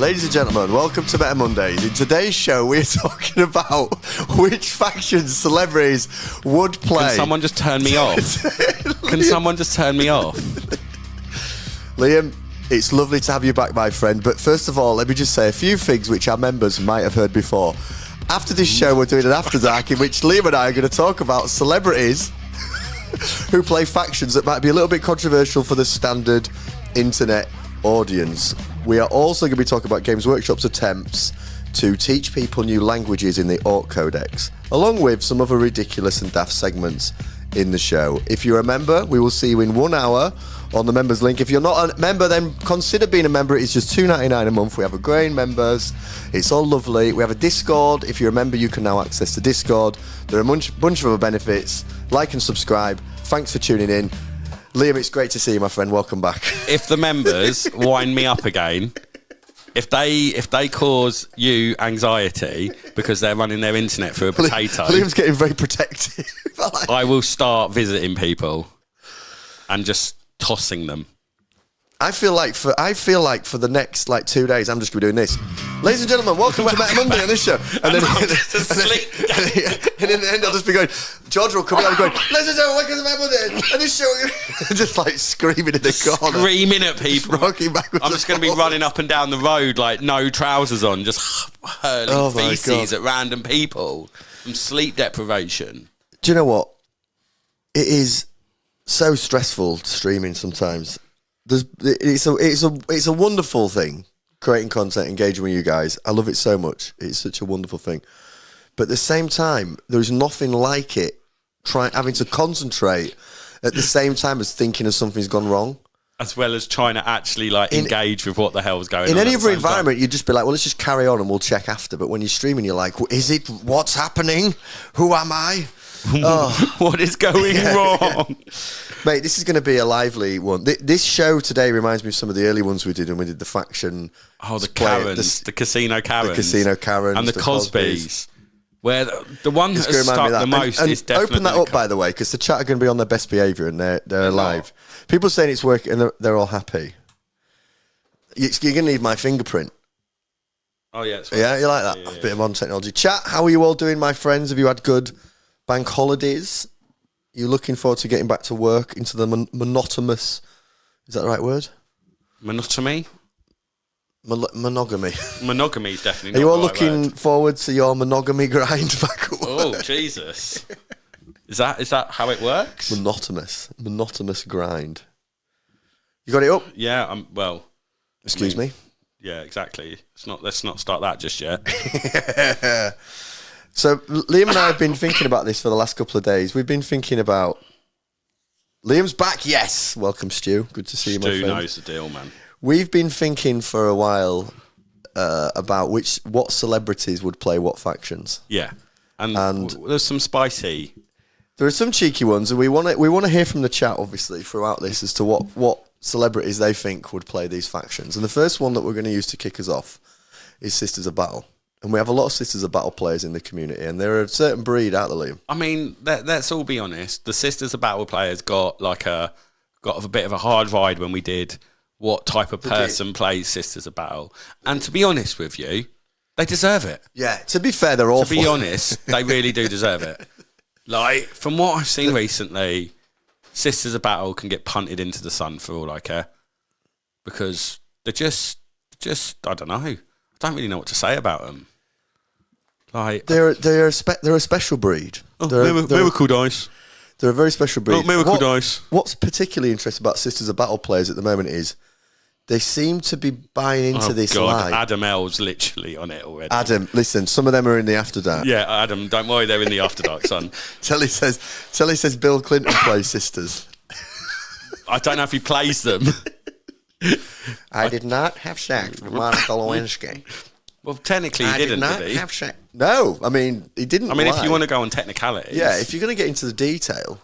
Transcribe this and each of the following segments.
Ladies and gentlemen, welcome to Better Mondays. In today's show, we're talking about which factions celebrities would play. Can someone just turn me off? Can someone just turn me off? Liam, it's lovely to have you back, my friend. But first of all, let me just say a few things which our members might have heard before. After this show, we're doing an After Dark in which Liam and I are going to talk about celebrities who play factions that might be a little bit controversial for the standard internet audience. We are also going to be talking about Games Workshop's attempts to teach people new languages in the Orc Codex, along with some other ridiculous and daft segments in the show. If you're a member, we will see you in 1 hour on the members link. If you're not a member, then consider being a member. It's just $2.99 a month. We have a growing members. It's all lovely. We have a Discord. If you're a member, you can now access the Discord. There are a bunch of other benefits. Like and subscribe. Thanks for tuning in. Liam, it's great to see you, my friend. Welcome back. If the members wind me up again, if they cause you anxiety because they're running their internet through a potato, Liam's getting very protective. I will start visiting people and just tossing them. I feel like for the next 2 days, I'm just going to be doing this. Ladies and gentlemen, welcome to Better Monday on this show. And then in the end, I'll just be going, George will come in and going, ladies and gentlemen, welcome to Better Monday on this show. Just screaming in the corner. Screaming at people. Rocking backwards. I'm just going to be running up and down the road no trousers on, just hurling feces at random people from sleep deprivation. Do you know what? It is so stressful streaming sometimes. It's a wonderful thing, creating content, engaging with you guys. I love it so much. It's such a wonderful thing. But at the same time, there's nothing like it, having to concentrate at the same time as thinking of something's gone wrong. As well as trying to actually engage with what the hell's going on. In any other environment, you'd just be like, well, let's just carry on and we'll check after. But when you're streaming, you're like, what's happening? Who am I? Oh. What is going wrong? Mate, this is going to be a lively one. This show today reminds me of some of the early ones we did when we did the faction. Oh, the Karens, the Casino Karens. The Casino Karens. And the Cosbys. Where the one that has stuck the most is definitely... Open that up, by the way, because the chat are going to be on their best behaviour and they're alive. People saying it's working and they're all happy. You're going to need my fingerprint. Oh, yeah. It's yeah, you like that? Yeah. A bit of modern technology. Chat, how are you all doing, my friends? Have you had good bank holidays? You looking forward to getting back to work into the monotonous... Is that the right word? Monotony? Monogamy. Monogamy is definitely not. Are you all the right looking word. forward to your monogamy grind back at work? Oh, Jesus. Is that how it works? Monotonous grind. You got it up? Yeah, well... Excuse me? Yeah, exactly. Let's not start that just yet. So Liam and I have been thinking about this for the last couple of days. We've been thinking about... Liam's back, yes! Welcome, Stu. Good to see you, my friend. Stu knows the deal, man. We've been thinking for a while about what celebrities would play what factions. Yeah. And there's some spicy... There are some cheeky ones, and we want to hear from the chat, obviously, throughout this as to what celebrities they think would play these factions. And the first one that we're going to use to kick us off is Sisters of Battle. And we have a lot of Sisters of Battle players in the community, and they're a certain breed, aren't they, Liam? I mean, let's all be honest. The Sisters of Battle players got a bit of a hard ride when we did what type of person plays Sisters of Battle. And to be honest with you, they deserve it. Yeah, to be fair, they're awful. To be honest, they really do deserve it. From what I've seen recently, Sisters of Battle can get punted into the sun for all I care. Because they're just I don't know. I don't really know what to say about them. They're a special breed. Miracle dice. They're a very special breed. Miracle dice. What's particularly interesting about Sisters of Battle players at the moment is they seem to be buying into this lie. Adam L's literally on it already. Adam, listen, some of them are in the After Dark. Yeah, Adam, don't worry, they're in the After Dark, son. Telly says Bill Clinton plays Sisters. I don't know if he plays them. I did not have sex with Monica Lewinsky. Well, technically he didn't, did he? Have sex. No, I mean, he didn't. I mean, if you want to go on technicality. Yeah, if you're going to get into the detail.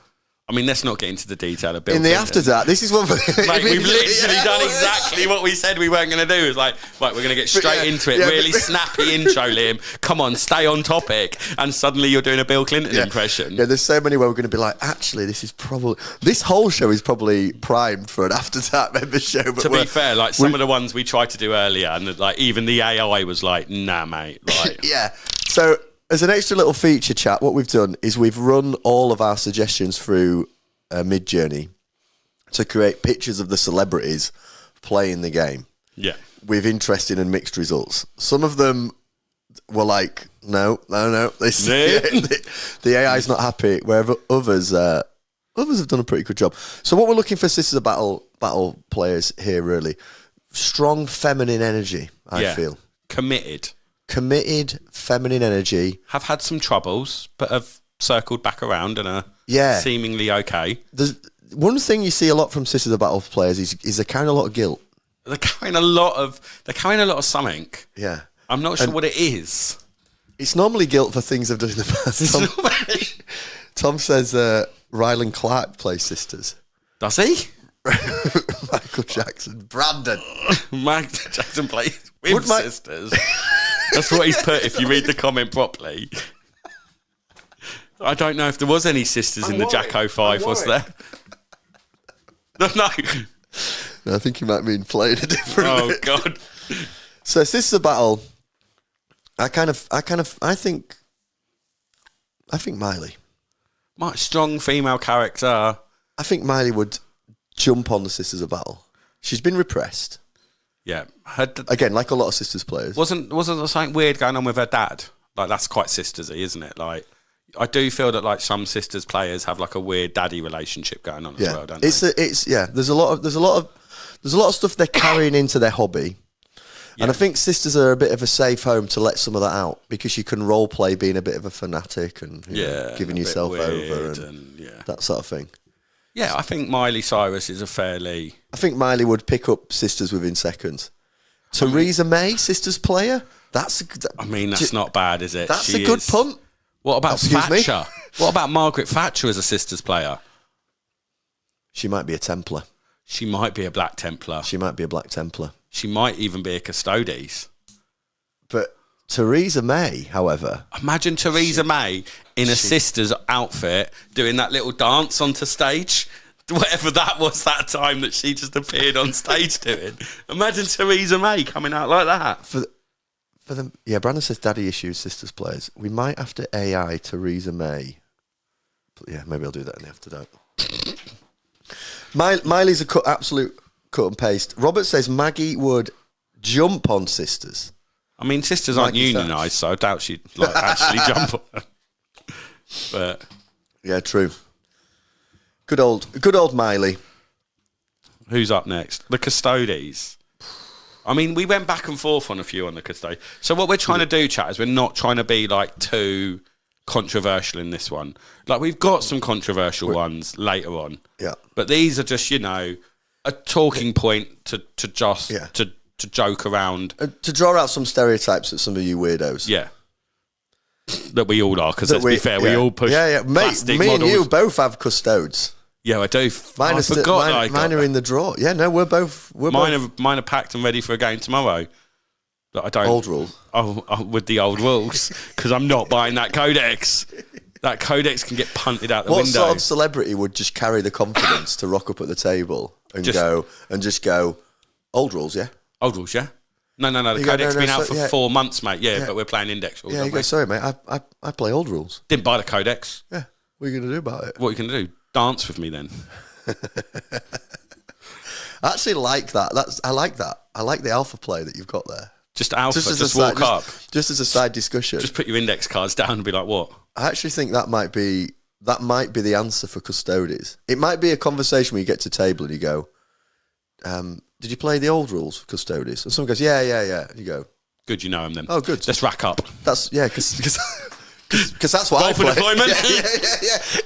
I mean, let's not get into the detail of Bill In the Clinton. after that, this is one. Mate, we've literally done exactly what we said we weren't going to do. It's like, right, we're going to get straight into it. Really snappy intro, Liam. Come on, stay on topic. And suddenly you're doing a Bill Clinton impression. Yeah, there's so many where we're going to be like, actually, this whole show is probably primed for an after that member show. But to be fair, like some of the ones we tried to do earlier, and like even the AI was like, nah, mate. Like, yeah. So as an extra little feature chat, what we've done is we've run all of our suggestions through Midjourney to create pictures of the celebrities playing the game. Yeah. With interesting and mixed results. Some of them were like, no. The AI is not happy. Wherever others have done a pretty good job. So what we're looking for Sisters of Battle players here, really. Strong feminine energy, I feel. Committed feminine energy. Have had some troubles, but have circled back around and are seemingly okay. One thing you see a lot from Sisters of Battle players is they're carrying a lot of guilt. They're carrying a lot of something. Yeah. I'm not sure what it is. It's normally guilt for things they've done in the past. Tom says Ryland Clark plays Sisters. Does he? Michael Jackson. Brandon. Michael Jackson plays with Sisters. That's what he's put if you read the comment properly. I don't know if there was any sisters in the Jacko 5, was there? No. No, I think you might mean playing a different. Oh God! So Sisters of Battle. I think Miley. Strong female character. I think Miley would jump on the Sisters of Battle. She's been repressed. Yeah. Again, like a lot of Sisters players. Wasn't there something weird going on with her dad? Like that's quite sistersy, isn't it? Like I do feel that like some Sisters players have like a weird daddy relationship going on as well, don't they? There's a lot of stuff they're carrying into their hobby. Yeah. And I think Sisters are a bit of a safe home to let some of that out because you can role play being a bit of a fanatic and giving yourself over and that sort of thing. Yeah, I think Miley Cyrus is I think Miley would pick up Sisters within seconds. Theresa May, Sisters player? That's not bad, is it? That's a good punt. What about Thatcher? What about Margaret Thatcher as a Sisters player? She might be a Templar. She might be a Black Templar. She might be a Black Templar. She might even be a Custodes. But Theresa May, however... Imagine Theresa May in a Sisters outfit doing that little dance onto stage. Whatever that was that time that she just appeared on stage doing. Imagine Theresa May coming out like that. For them, Brandon says daddy issues, Sisters players. We might have to AI Theresa May. But yeah, maybe I'll do that in the after dark. Miley's absolute cut and paste. Robert says Maggie would jump on Sisters. I mean, Sisters aren't unionised, so I doubt she'd actually jump on them. But yeah, true. Good old Miley. Who's up next? The Custodes. I mean, we went back and forth on a few on the Custodes. So what we're trying to do, chat, is we're not trying to be like too controversial in this one. Like we've got some controversial ones later on. Yeah. But these are just, a talking point to joke around. To draw out some stereotypes that some of you weirdos. Yeah. That we all are, because let's be fair, we all push plastic me models. and you both have Custodes. Yeah, I do. Mine are in the drawer. Yeah, no, we're both. Mine are packed and ready for a game tomorrow. But I don't. Old rules. Oh, with the old rules, because I'm not buying that Codex. That Codex can get punted out the window. What sort of celebrity would just carry the confidence to rock up at the table and go, old rules, yeah? Old rules, yeah? No. The Codex has been out for 4 months, mate. Yeah, but we're playing index rules. Yeah, you go, sorry, mate. I play old rules. Didn't buy the Codex. Yeah. What are you going to do about it? What are you going to do? Dance with me then. I actually like that. I like that. I like the alpha play that you've got there. Just alpha, just walk up. Just as a side discussion. Just put your index cards down and be like, what? I actually think that might be the answer for Custodes. It might be a conversation where you get to table and you go, did you play the old rules for Custodes? And someone goes, yeah. And you go, good, you know him then. Oh, good. Let's rack up. That's, because that's what roll I for play. Deployment?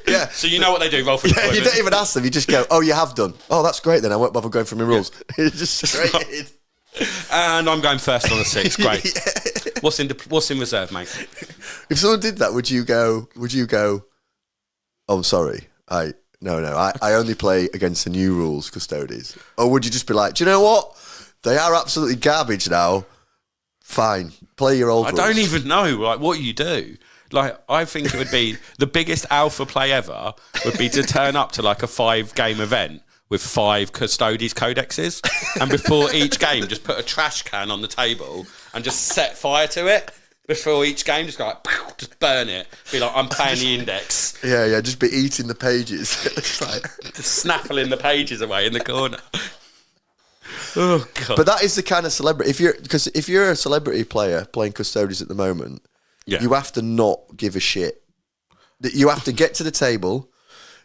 Yeah. So you know what they do, roll for deployment. You don't even ask them, you just go, oh, you have done. Oh, that's great then, I won't bother going from my rules. It's just straight in. And I'm going first on the 6, great. Yeah. What's in reserve, mate? If someone did that, would you go, oh, I'm sorry, No. I only play against the new rules custodies. Or would you just be like, do you know what? They are absolutely garbage now. Fine, play your old rules. I don't even know, like, what you do. Like, I think it would be the biggest alpha play ever would be to turn up to like a 5-game event with 5 Custodes codexes, and before each game, just put a trash can on the table and just set fire to it. Before each game, just go like, just burn it. Be like, I'm playing the index. Yeah, just be eating the pages. Just snaffling the pages away in the corner. Oh God! But that is the kind of celebrity. If you're a celebrity player playing Custodes at the moment, you have to not give a shit. You have to get to the table.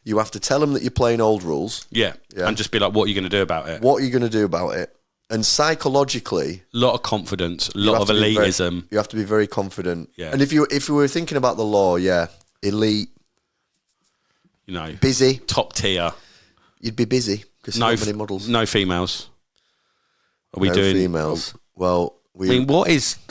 You have to tell them that you're playing old rules. Yeah, and just be like, what are you going to do about it? What are you going to do about it? And psychologically, a lot of confidence, a lot of elitism. You have to be very confident. Yeah. And if you were thinking about the law, elite, busy, top tier, you'd be busy because no many models, no females. Are we no doing females? Well, I mean,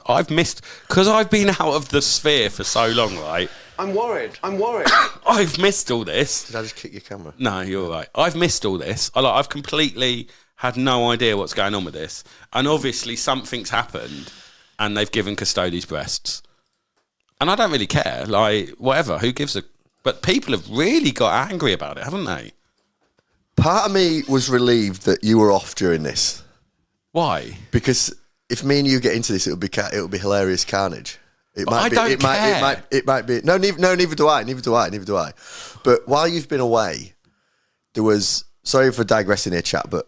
I've missed because I've been out of the sphere for so long, right? I'm worried. I've missed all this. Did I just kick your camera? No, you're right. I've missed all this. I've completely had no idea what's going on with this. And obviously something's happened and they've given Custodes breasts. And I don't really care. Like, whatever. Who gives a... But people have really got angry about it, haven't they? Part of me was relieved that you were off during this. Why? Because if me and you get into this, it would be hilarious carnage. It might be. Don't care. It might be. No, neither do I. But while you've been away, there was... Sorry for digressing here, chat, but...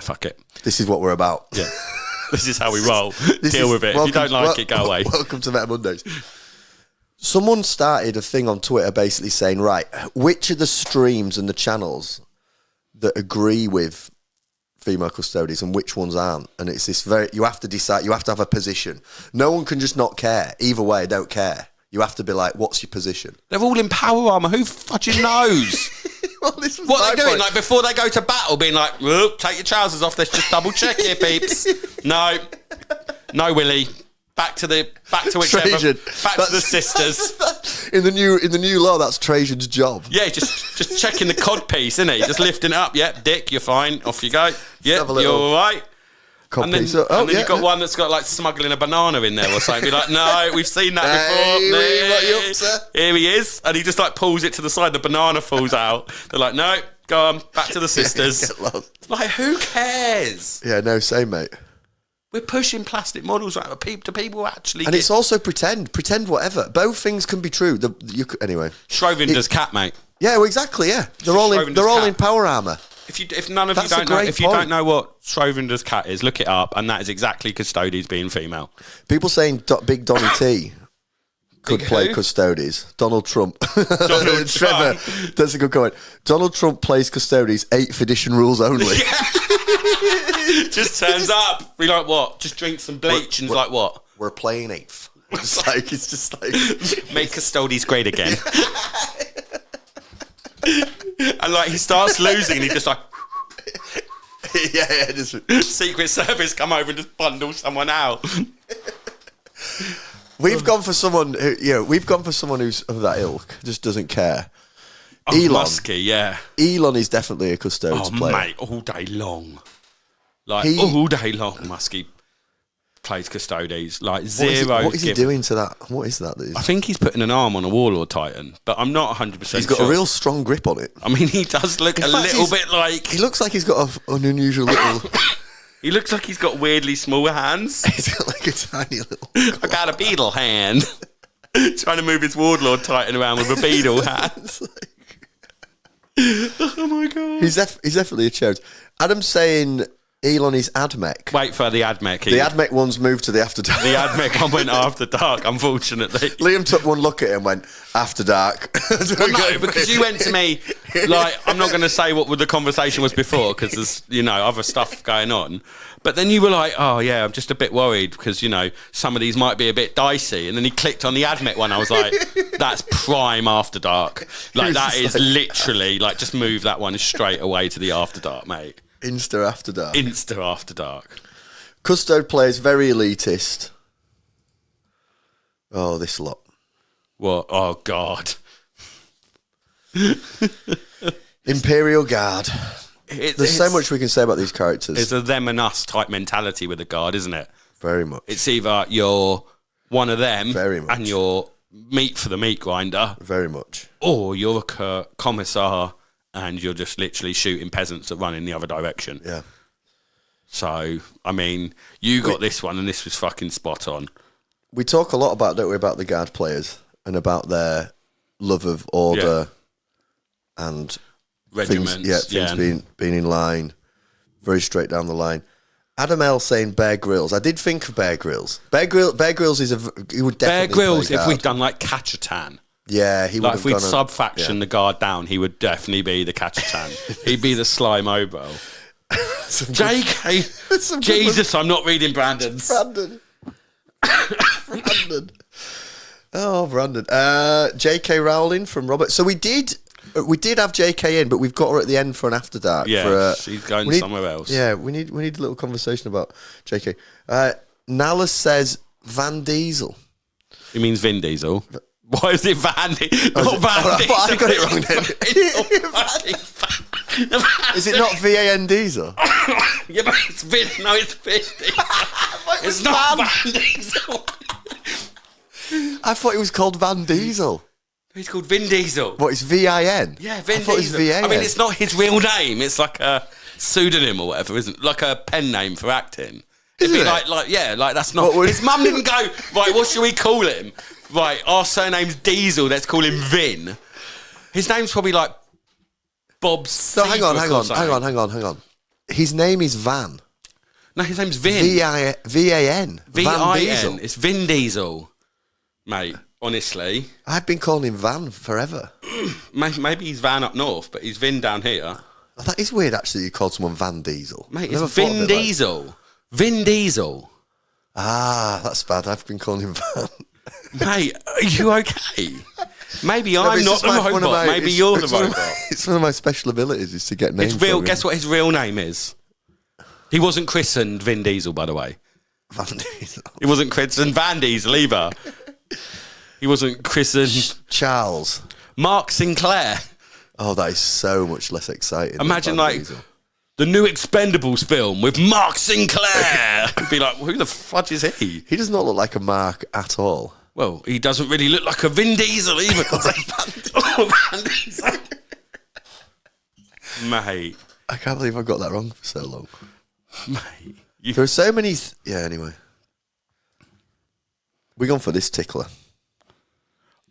fuck it. This is what we're about. Yeah. This is how we roll. Deal with it. If you don't like it, go away. Welcome to Meta Mondays. Someone started a thing on Twitter basically saying, right, which are the streams and the channels that agree with female Custodes and which ones aren't? And it's this you have to decide, you have to have a position. No one can just not care. Either way, don't care. You have to be like, what's your position? They're all in power armor. Who fucking knows? Well, what are they doing? Like, before they go to battle, being like, take your trousers off. Let's just double check here, peeps. No, Willie. Back to whichever. Trajan. Back to the sisters. In the new law, that's Trajan's job. Yeah, just checking the cod piece, isn't he? Just lifting it up. Yep, Dick, you're fine. Off you go. Yep, you're all right. And then you've got one that's got like smuggling a banana in there or something. Be like, no, we've seen that before. What you up to? Here he is. And he just like pulls it to the side. The banana falls out. They're like, no, go on, back to the sisters. Like, who cares? Yeah, no, same, mate. We're pushing plastic models right, to people actually. And it's also pretend whatever. Both things can be true. Anyway, Schrodinger's cat, mate. Yeah, well, exactly. Yeah, they're all in power armor. If none of you don't know, if you don't know what Schrodinger's cat is, look it up, and that is exactly Custodes being female. People saying Big Donny T could play Custodes. Donald Trump. Donald Trevor, Trump. That's a good comment. Donald Trump plays Custodes 8th edition rules only. Just turns up. Be like, what? Just drink some bleach and like, what? We're playing 8th. It's just like make Custodes great again. And like he starts losing and he just like just Secret Service come over and just bundle someone out. We've gone for someone who's of that ilk, just doesn't care. Elon Muskie, yeah. Elon is definitely a Custodes player. Mate, all day long. Like all day long, Muskie plays Custodes. Like zero. What is he doing to that? What is that? I think he's putting an arm on a Warlord Titan, but I'm not 100% sure. He's got a real strong grip on it. I mean, he does look a little bit like... He looks like he's got an unusual little... He looks like he's got weirdly small hands. He's got like a tiny little... I got a beetle hand. Trying to move his Warlord Titan around with a beetle hand. Oh my God. He's definitely a chode. Adam's saying... Elon is AdMech. Wait for the AdMech. The AdMech one's moved to the After Dark. The AdMech one went After Dark, unfortunately. Liam took one look at it and went, After Dark. Well, no, because you went to me, like, I'm not going to say what the conversation was before because there's, other stuff going on. But then you were like, oh, yeah, I'm just a bit worried because, some of these might be a bit dicey. And then he clicked on the AdMech one. I was like, that's prime After Dark. Like, that is literally, like, just move that one straight away to the After Dark, mate. Insta After Dark. Insta After Dark. Custode players, very elitist. Oh, this lot. What? Oh, God. Imperial Guard. There's so much we can say about these characters. It's a them and us type mentality with the Guard, isn't it? Very much. It's either you're one of them Very much. and you're meat for the meat grinder. Very much. Or you're a commissar and you're just literally shooting peasants that run in the other direction. Yeah. So, I mean, you got this one and this was fucking spot on. We talk a lot about, don't we, about the Guard players and about their love of order and Regiments. things being in line, very straight down the line. Adam L saying Bear Grylls. I did think of Bear Grylls. Bear Grylls he would definitely Bear Grylls, play if Guard. we'd done like Catchatan. Yeah, he would Like have if we'd gone sub-faction the Guard down, he would definitely be the Catchatan. He'd be the Sly Mobile. JK, Jesus, I'm not reading Brandon's. Brandon. Oh, Brandon. J.K. Rowling from Robert. So we did have J.K. in, but we've got her at the end for an After Dark. Yeah, she's going somewhere else. Yeah, we need a little conversation about J.K. Nala says Van Diesel. He means Vin Diesel. Why is it Van Diesel? Not Van Diesel. I got it wrong then. Is it not VAN Diesel? Yeah, but it's Vin. No, it's Vin Diesel. It's not Van Diesel. I thought it was called Van Diesel. He's called Vin Diesel. What, it's VIN? Yeah, Vin I thought Diesel. It was VAN. I mean, it's not his real name. It's like a pseudonym or whatever, isn't it? Like a pen name for acting. It'd be Isn't it? like that's not. His mum didn't go, right, what should we call him? Right, our surname's Diesel, let's call him Vin. His name's probably like Bob No, hang on. His name is Van. No, his name's Vin. VAN. VIN. Van Diesel. It's Vin Diesel. Mate, honestly. I've been calling him Van forever. Maybe he's Van up north, but he's Vin down here. Oh, that is weird, actually, you called someone Van Diesel. Mate, I never it's thought of Vin it Diesel. Vin Diesel. Ah, that's bad. I've been calling him Van. Mate, are you okay? Maybe I'm it's not just the robot. Maybe you're the robot. It's one of my special abilities is to get names. It's real. wrong. Guess what his real name is? He wasn't christened Vin Diesel, by the way. Van Diesel. He wasn't christened Van Diesel either. He wasn't christened Charles. Mark Sinclair. Oh, that is so much less exciting. Imagine than Van like Diesel. the new Expendables film with Mark Sinclair. Be like, who the fudge is he? He does not look like a Mark at all. Well, he doesn't really look like a Vin Diesel either. Van Diesel. Mate. I can't believe I got that wrong for so long. Mate. There are so many... yeah, anyway. We're going for this tickler.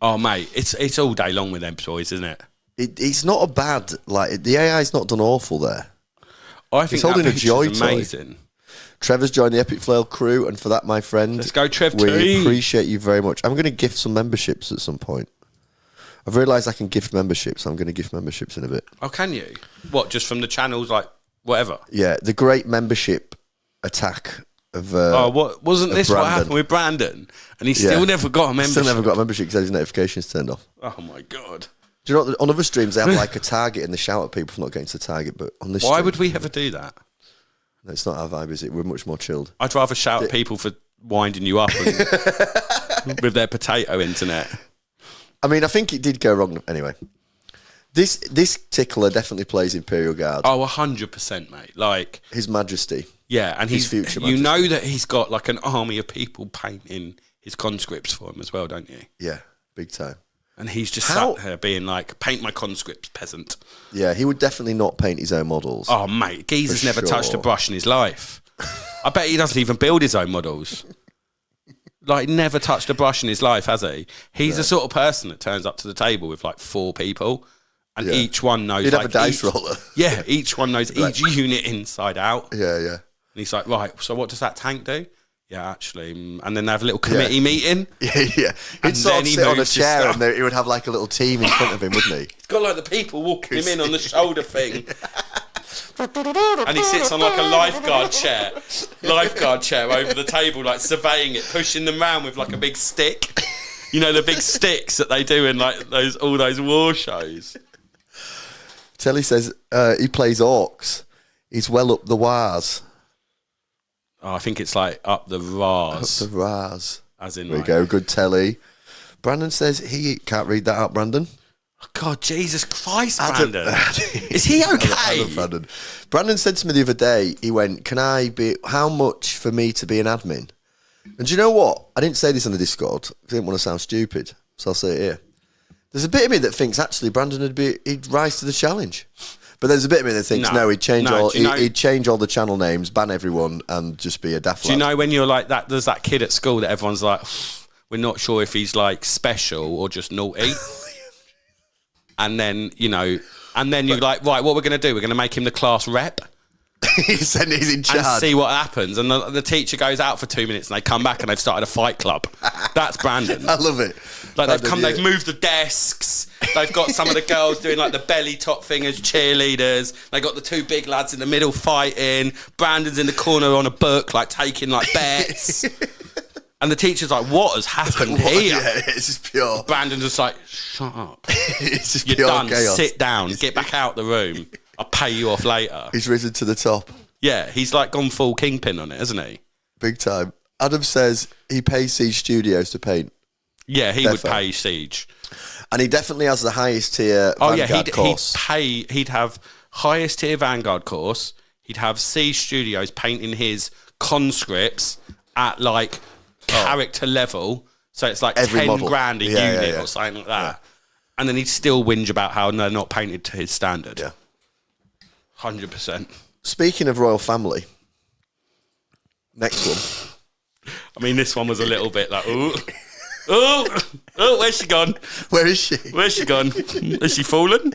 Oh, mate, it's all day long with them boys, isn't it? It's not a bad... like the AI's not done awful there. I think It's holding that a joy picture's toy. amazing. Trevor's joined the Epic Flail crew, and for that, my friend... Let's go, Trev We T. appreciate you very much. I'm going to gift some memberships at some point. I've realised I can gift memberships. I'm going to gift memberships in a bit. Oh, can you? What, just from the channels, like, whatever? Yeah, the great membership attack of... what wasn't this Brandon. what happened with Brandon? And he still never got a membership. Still never got a membership because his notifications turned off. Oh, my God. Do you know what, on other streams they have like a target and they shout at people for not getting to the target, but on this Why stream, would we ever do that? no, it's not our vibe, is it? We're much more chilled. I'd rather shout at people for winding you up and, with their potato internet. I mean, I think it did go wrong anyway. This tickler definitely plays Imperial Guard. Oh, 100%, mate. Like, His Majesty. yeah, and His future you Majesty. know that he's got like an army of people painting his conscripts for him as well, don't you? Yeah, big time. And he's just How- sat there being like, paint my conscripts, peasant. Yeah, he would definitely not paint his own models. Oh, mate, Geezer's For never touched a sure. brush in his life. I bet he doesn't even build his own models. Like, never touched a brush in his life, has he? He's the sort of person that turns up to the table with like 4 people, and Yeah. each one knows. You'd like, have a dice each- roller. Yeah, each one knows each unit inside out. And Yeah. he's like, right, so what does that tank do? Yeah, actually, and then they have a little committee meeting. Yeah. And He'd sort then of he sit on a moves to chair start. and he would have like a little team in front of him, wouldn't he? He's got like the people walking him in on the shoulder thing. And he sits on like a lifeguard chair over the table, like surveying it, pushing them round with like a big stick. You know, the big sticks that they do in like all those war shows. Telly says he plays orcs. He's well up the wars. Oh, I think it's like up the Ras. The Ras. As in, There we like, go. Good telly. Brandon says he can't read that out, Brandon. God, Jesus Christ, Adam- Brandon. Is he okay? I love Brandon. Brandon said to me the other day, he went, how much for me to be an admin? And do you know what? I didn't say this on the Discord. I didn't want to sound stupid. So I'll say it here. There's a bit of me that thinks actually Brandon he'd rise to the challenge. But there's a bit of me that thinks he'd change he'd change all the channel names, ban everyone, and just be a daft Do you know when you're like that? There's that kid at school that everyone's like, we're not sure if he's like special or just naughty. And then you're like, right, what we're going to do? We're going to make him the class rep. he's in charge. And see what happens. And the teacher goes out for 2 minutes and they come back and they've started a fight club. That's Brandon. I love it. Like they've moved the desks. They've got some of the girls doing like the belly top thing as cheerleaders. They got the two big lads in the middle fighting. Brandon's in the corner on a book, like taking like bets. And the teacher's like, what has happened here? Yeah, it's just pure. Brandon's just like, shut up. It's just You're pure done. chaos. Sit down. Get back out the room. I'll pay you off later. He's risen to the top. Yeah, he's like gone full kingpin on it, hasn't he? Big time. Adam says he pays Siege Studios to paint. Yeah, he would pay Siege. And he definitely has the highest tier Vanguard course. He'd have highest tier Vanguard course. He'd have Siege Studios painting his conscripts at like character level. So it's like Every 10 model. grand a unit or something like that. Yeah. And then he'd still whinge about how they're not painted to his standard. Yeah. 100%. Speaking of royal family, next one. I mean, this one was a little bit like, ooh. Where's she gone? Where is she? Where's she gone? Is she fallen?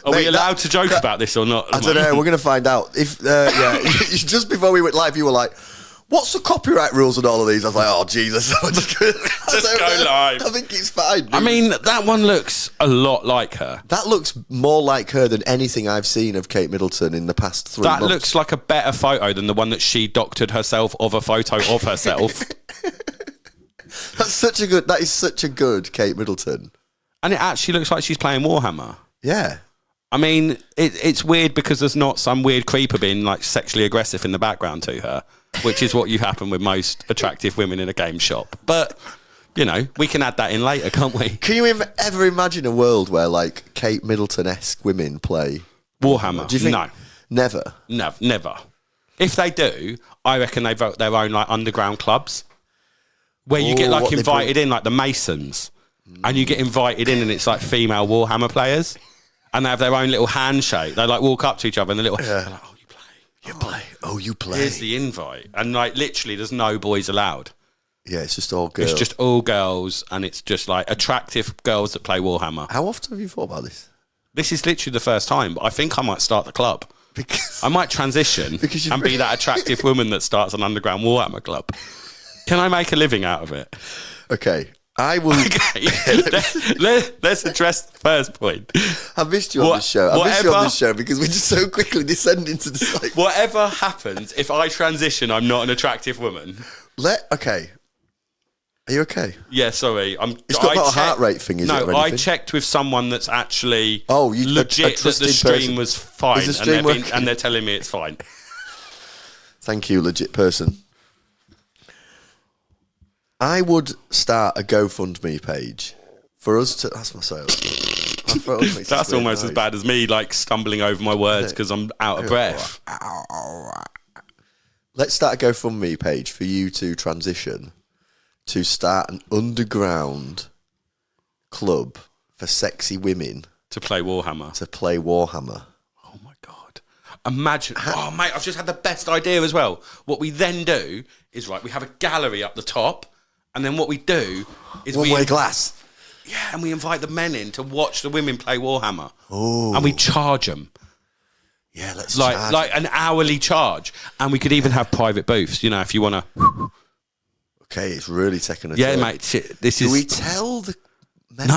Are we allowed to joke about this or not? I don't know. We're going to find out. If just before we went live, you were like, what's the copyright rules on all of these? I was like, oh, Jesus. Just go live. I think it's fine. Dude. I mean, that one looks a lot like her. That looks more like her than anything I've seen of Kate Middleton in the past 3 months. That looks like a better photo than the one that she doctored herself of a photo of herself. That is such a good Kate Middleton. And it actually looks like she's playing Warhammer. Yeah. I mean, it's weird because there's not some weird creeper being like sexually aggressive in the background to her, which is what you happen with most attractive women in a game shop. But, we can add that in later, can't we? Can you ever imagine a world where like Kate Middleton-esque women play Warhammer? Do you think? No. Never? No, never. If they do, I reckon they vote their own like underground clubs where you get like invited in, like the Masons, and you get invited in and it's like female Warhammer players. And they have their own little handshake. They like walk up to each other and they're like, oh, you play. You play. Oh, you play. Here's the invite. And like literally there's no boys allowed. Yeah, it's just all girls. It's just all girls and it's just like attractive girls that play Warhammer. How often have you thought about this? This is literally the first time, but I think I might start the club. Because I might transition and be that attractive woman that starts an underground Warhammer club. Can I make a living out of it? Okay. I will. Okay. Let's address the first point. I missed you on this show. I missed you on this show because we just so quickly descend into the like. Whatever happens, if I transition, I'm not an attractive woman. Okay. Are you okay? Yeah, sorry. It's not about a heart rate thing, is it? No, I checked with someone that's actually you legit that the stream person. was fine, Is the stream and they're telling me it's fine. Thank you, legit person. I would start a GoFundMe page for us to. That's my sales. That's almost as bad as me, like stumbling over my words because I'm out of breath. Let's start a GoFundMe page for you to transition to start an underground club for sexy women to play Warhammer. Oh my God. Imagine. Oh, mate, I've just had the best idea as well. What we then do is, we have a gallery up the top, and then what we do is one-way glass. Yeah, and we invite the men in to watch the women play Warhammer. Oh. And we charge them. Yeah, let's like an hourly charge. And we could even have private booths, if you want to. Okay, it's really taking a turn. turn. Mate, this is... Do we tell the men?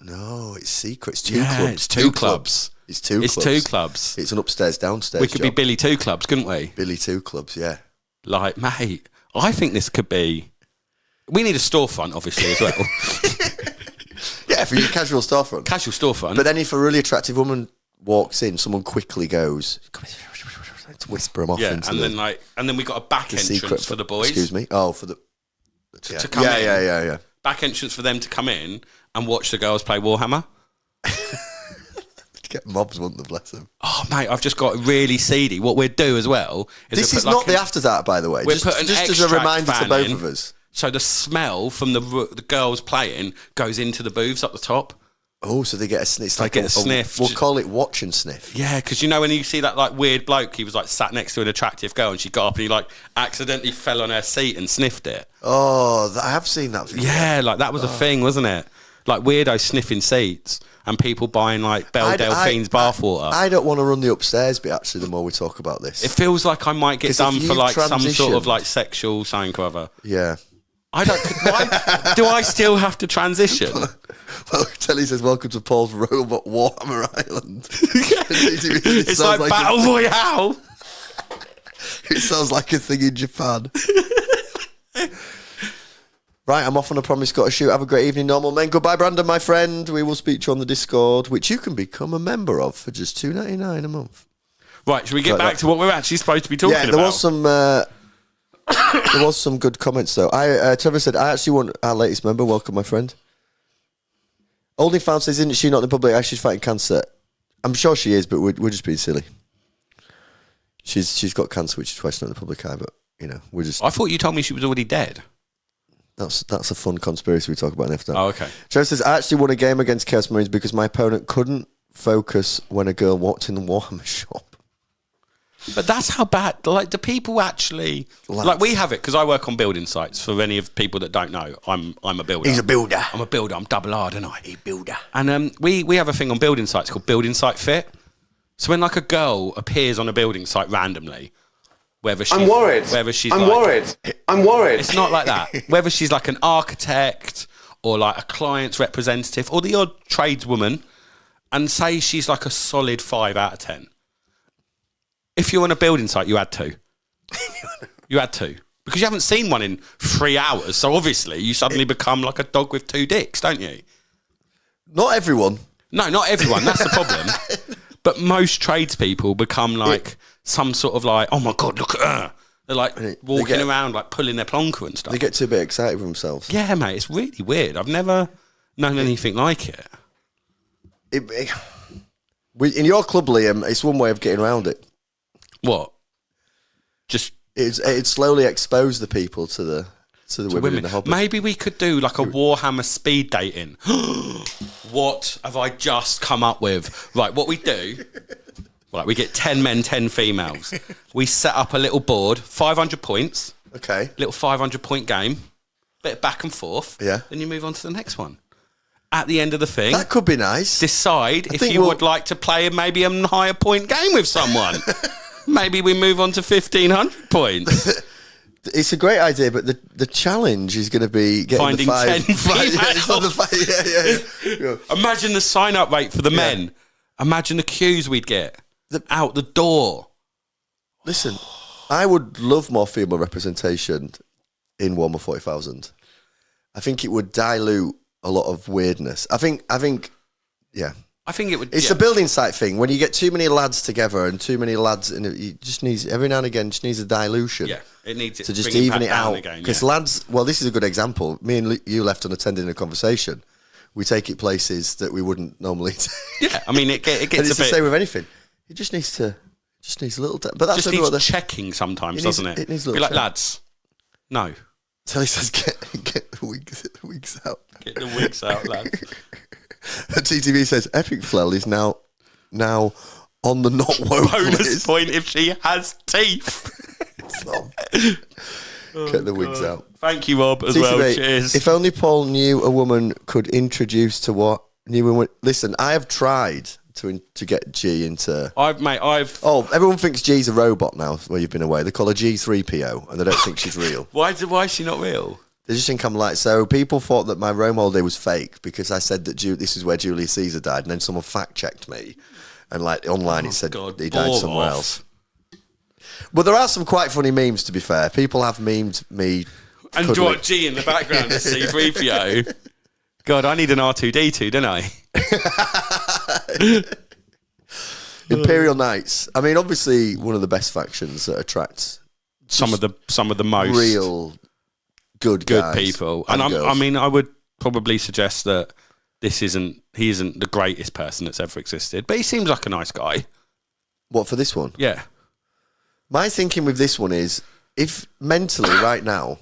No, it's secret. It's two clubs. It's two clubs. It's two clubs. It's an upstairs, downstairs We could job. be Billy Two Clubs, couldn't we? Billy Two Clubs, yeah. Like, mate, I think this could be... We need a storefront, obviously, as well. Yeah, for your casual storefront. Casual storefront. But then if a really attractive woman walks in, someone quickly goes, to whisper them off into and then we got a back entrance for the boys. Excuse me. Oh, for the... To come in. Yeah. Back entrance for them to come in, and watch the girls play Warhammer. Get mobs, wouldn't they, bless them? Oh, mate, I've just got really seedy. What we'd do as well is... This is not the After Dark, by the way. Just as a reminder to both of us. So the smell from the girls playing goes into the booths up the top. Oh, so they get a sniff. It's like a sniff. We'll call it watch and sniff. Yeah, because you know when you see that like weird bloke, he was like sat next to an attractive girl and she got up and he like accidentally fell on her seat and sniffed it. Oh, I have seen that video. Yeah, like that was a thing, wasn't it? Like weirdos sniffing seats and people buying like Belle Delphine's bathwater. I don't want to run the upstairs bit, actually, the more we talk about this. It feels like I might get done for like some sort of like sexual something or other. Yeah. I don't. Why, do I still have to transition? Well, Telly says, welcome to Paul's Robot Warhammer Island. It's like Battle Royale. It sounds like a thing in Japan. Right, I'm off on a promise, got to shoot. Have a great evening, normal men. Goodbye, Brandon, my friend. We will speak to you on the Discord, which you can become a member of for just $2.99 a month. Right, should we get back to what we're actually supposed to be talking about? Yeah, there was some... there was some good comments, though. Trevor said, I actually want our latest member. Welcome, my friend. OnlyFans says, isn't she not in the public eye? She's fighting cancer. I'm sure she is, but we're just being silly. She's got cancer, which is why she's not in the public eye, but, you know, we're just... I thought you told me she was already dead. That's a fun conspiracy we talk about next time. Oh, okay. Trevor says, I actually won a game against Chaos Marines because my opponent couldn't focus when a girl walked in the Warhammer shop. But that's how bad. Like, do people actually like? We have it because I work on building sites. For any of people that don't know, I'm a builder. He's a builder. I'm a builder. I'm double R, don't I? He's a builder. And we have a thing on building sites called building site fit. So when like a girl appears on a building site randomly, whether she's worried. It's not like that. Whether she's like an architect or like a client's representative or the odd tradeswoman, and say she's like a solid 5 out of 10. If you're on a building site, you had to. You had to. Because you haven't seen one in 3 hours, so obviously you suddenly become like a dog with 2 dicks, don't you? Not everyone. No, not everyone. That's the problem. But most tradespeople become like some sort of like, oh my God, look at her. They're like walking around, like pulling their plonker and stuff. They get too bit excited for themselves. Yeah, mate, it's really weird. I've never known anything like it. In your club, Liam, it's one way of getting around it. What? Just it slowly expose the people to the women in the hobby. Maybe we could do like a Warhammer speed dating. What have I just come up with? Right, what we do, right, we get 10 men, 10 females. We set up a little board, 500 points. Okay. Little 500-point game. Bit of back and forth. Yeah. Then you move on to the next one. At the end of the thing, that could be nice. Decide if you would like to play maybe a higher point game with someone. Maybe we move on to 1,500 points. It's a great idea, but the challenge is going to be getting finding the 10 females. Yeah. Imagine the sign-up rate for the men. Imagine the queues we'd get out the door. Listen, I would love more female representation in Warhammer 40,000. I think it would dilute a lot of weirdness. I think, yeah. I think it would. It's a building site thing. When you get too many lads together and too many lads, and it just needs every now and again just needs a dilution. Yeah, it needs to just even it out. Because lads, well, this is a good example. Me and you left unattended in a conversation. We take it places that we wouldn't normally. Yeah, I mean, it gets and it's the same with anything. It just needs a little. But that's just needs checking sometimes, doesn't it? It needs a little. Be like, lads, no. Telly says, get the wigs out. Get the wigs out, lads. TTV says Epic Flell is now on the not woke bonus list. Point if she has teeth. Get the wigs out. Thank you, Rob, as well. Cheers. If only Paul knew a woman could introduce to what new woman. Listen, I have tried to get G into. Oh, everyone thinks G's a robot now. Where you've been away, they call her G3PO, and they don't think she's real. Why is she not real? They just think I'm like, so people thought that my Rome holiday was fake because I said that this is where Julius Caesar died, and then someone fact checked me, and like online it said he died somewhere else. But there are some quite funny memes, to be fair. People have memed me and draw G in the background as C3PO. God, I need an R2D2, don't I? Imperial Knights. I mean, obviously one of the best factions that attracts some of the most real good people. And I mean, I would probably suggest that he isn't the greatest person that's ever existed, but he seems like a nice guy. What, for this one? Yeah. My thinking with this one is, if mentally right now,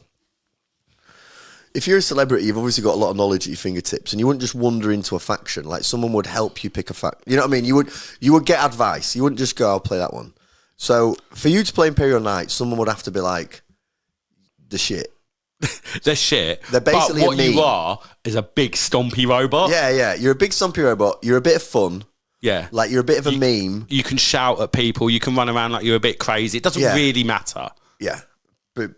if you're a celebrity, you've obviously got a lot of knowledge at your fingertips, and you wouldn't just wander into a faction. Like, someone would help you pick a faction. You know what I mean? You would get advice. You wouldn't just go, I'll play that one. So for you to play Imperial Knights, someone would have to be like, the shit. They're shit. They're basically but what a meme. you are is a big stompy robot. Yeah. You're a big stompy robot. You're a bit of fun. Yeah. Like, you're a bit of a meme. You can shout at people. You can run around like you're a bit crazy. It doesn't really matter. Yeah. But,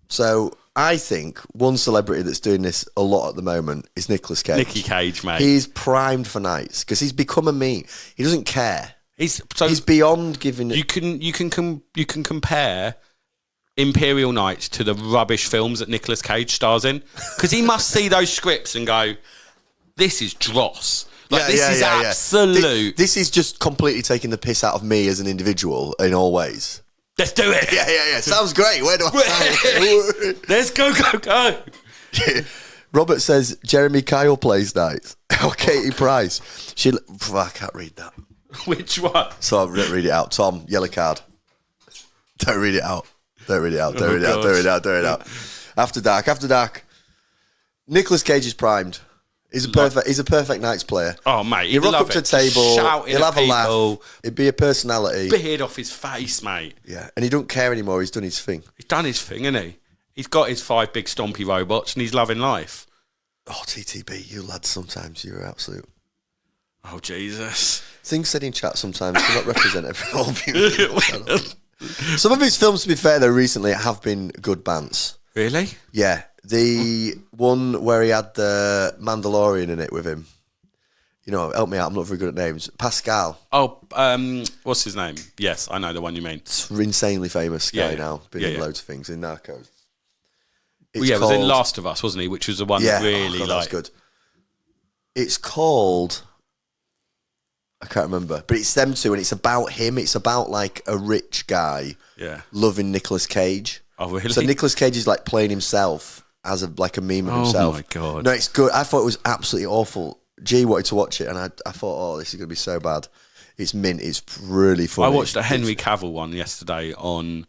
so I think one celebrity that's doing this a lot at the moment is Nicolas Cage. Nicky Cage, mate. He's primed for Knights because he's become a meme. He doesn't care. He's beyond giving it. You can compare Imperial Knights to the rubbish films that Nicolas Cage stars in, because he must see those scripts and go, "This is dross." Like, this is absolute. This is just completely taking the piss out of me as an individual in all ways. Let's do it. Yeah. Sounds great. Where do I sign? Let's go. Robert says Jeremy Kyle plays Knights. Or Katie Price. I can't read that. Which one? So I don't read it out. Tom, yellow card. Don't read it out. Don't read it out. After dark. Nicolas Cage is primed. He's a perfect Knights player. Oh, mate, he'll rock up to the table. He'll have a laugh. He'd be a personality. Beard off his face, mate. Yeah, and he don't care anymore. He's done his thing. He's done his thing, hasn't he? He's got his 5 big stompy robots, and he's loving life. Oh, TTB, you lads, sometimes you're absolute. Oh, Jesus. Things said in chat sometimes do not represent all people. Some of his films, to be fair, though, recently have been good bands. Really? Yeah. The one where he had the Mandalorian in it with him. You know, help me out, I'm not very good at names. Pascal. Oh, what's his name? Yes, I know the one you mean. It's an insanely famous guy now. Been in loads of things, in Narcos. It was in Last of Us, wasn't he? Which was the one that really, that was good. It's called... I can't remember, but it's them two, and it's about him. It's about like a rich guy loving Nicolas Cage. Oh, really? So Nicolas Cage is like playing himself as a meme of himself. Oh my God. No, it's good. I thought it was absolutely awful. G wanted to watch it, and I thought, oh, this is going to be so bad. It's mint. It's really funny. I watched a Henry Cavill one yesterday on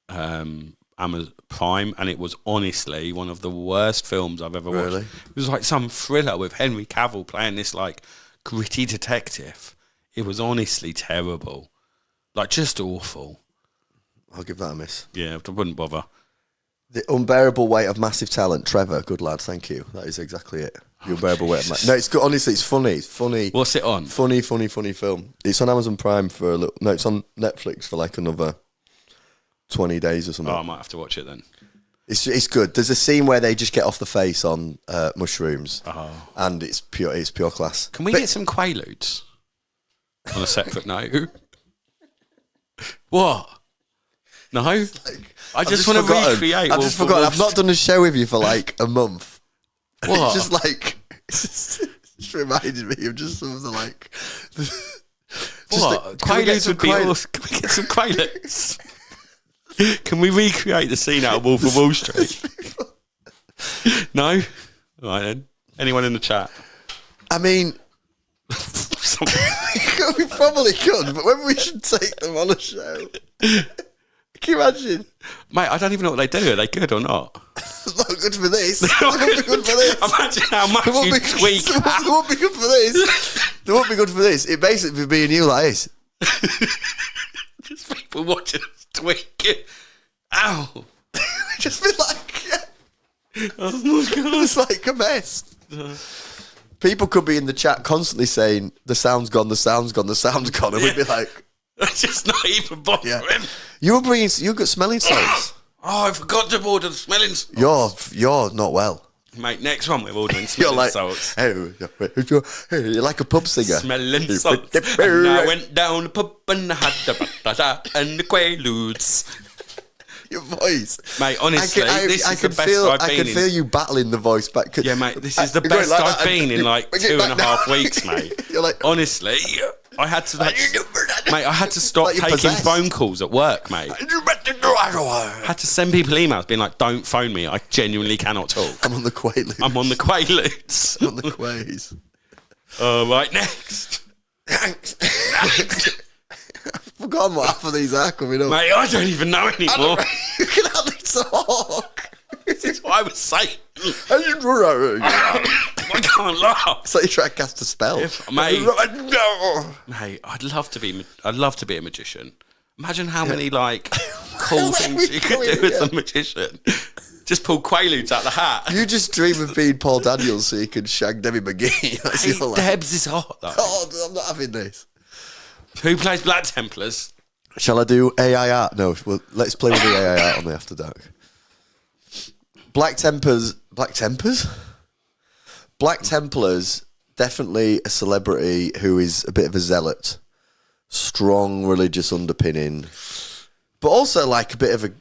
Amazon Prime, and it was honestly one of the worst films I've ever watched. Really? It was like some thriller with Henry Cavill playing this like gritty detective. It was honestly terrible. Like, just awful. I'll give that a miss. Yeah, I wouldn't bother. The Unbearable Weight of Massive Talent. Trevor, good lad, thank you. That is exactly it. The Unbearable Weight of No, it's good. Honestly, it's funny. It's funny. What's it on? Funny film. It's on Amazon Prime for a little... No, it's on Netflix for like another 20 days or something. Oh, I might have to watch it then. It's good. There's a scene where they just get off the face on mushrooms, and it's pure class. Can we get some Quaaludes on a separate note? What? No, I just want to recreate. I've just forgotten. I've not done a show with you for like a month. What? It's just like just reminded me of just something like. What? Quaaludes would be awesome. Can we get some Quaaludes? Can we recreate the scene out of Wolf of Wall Street? No? All right then. Anyone in the chat? I mean, we probably could, but when we should take them on a show. Can you imagine? Mate, I don't even know what they do. Are they good or not? It's not good for this. They won't be good for this. Imagine how much you tweak. They won't be good for this. They won't be good for this. It basically be you like this. Just people watching us tweaking. Ow. Just be like, oh my God. It's like a mess. People could be in the chat constantly saying, the sound's gone, the sound's gone, the sound's gone. And we'd be like... That's just not even bothering. Yeah. You've got smelling salts. Oh, I forgot to order the smelling salts. You're not well. Mate, next one we're ordering smelling salts. Hey, you're like a pub singer. Smelling salts. And I went down the pub and I had the batata and the Quaaludes. Your voice. Mate, honestly, this is the best I've been in. I can feel you battling the voice back. Yeah, mate, this is the best like I've been in like 2.5 weeks, mate. You're like, honestly, I had to I had to stop taking phone calls at work, mate. I had to send people emails being like, don't phone me, I genuinely cannot talk. I'm on the Quaaludes. I'm on the Quaaludes. I'm on the Quaaludes. Right, next. I've forgotten what half of these are coming up. Mate, I don't even know anymore. You can hardly talk. This is what I was saying. I I can't laugh. So you try to cast a spell. Mate, I'd love to be a magician. Imagine how many like cool things you could do as a magician. Just pull Quaaludes out the hat. You just dream of being Paul Daniels so you can shag Debbie McGee. That's Hey, your life. Debs is hot though. Oh, I'm not having this. Who plays Black Templars? Shall I do AI art? No, well, let's play with the AI art on the After Dark. Black Templars, definitely a celebrity who is a bit of a zealot. Strong religious underpinning. But also like a bit of a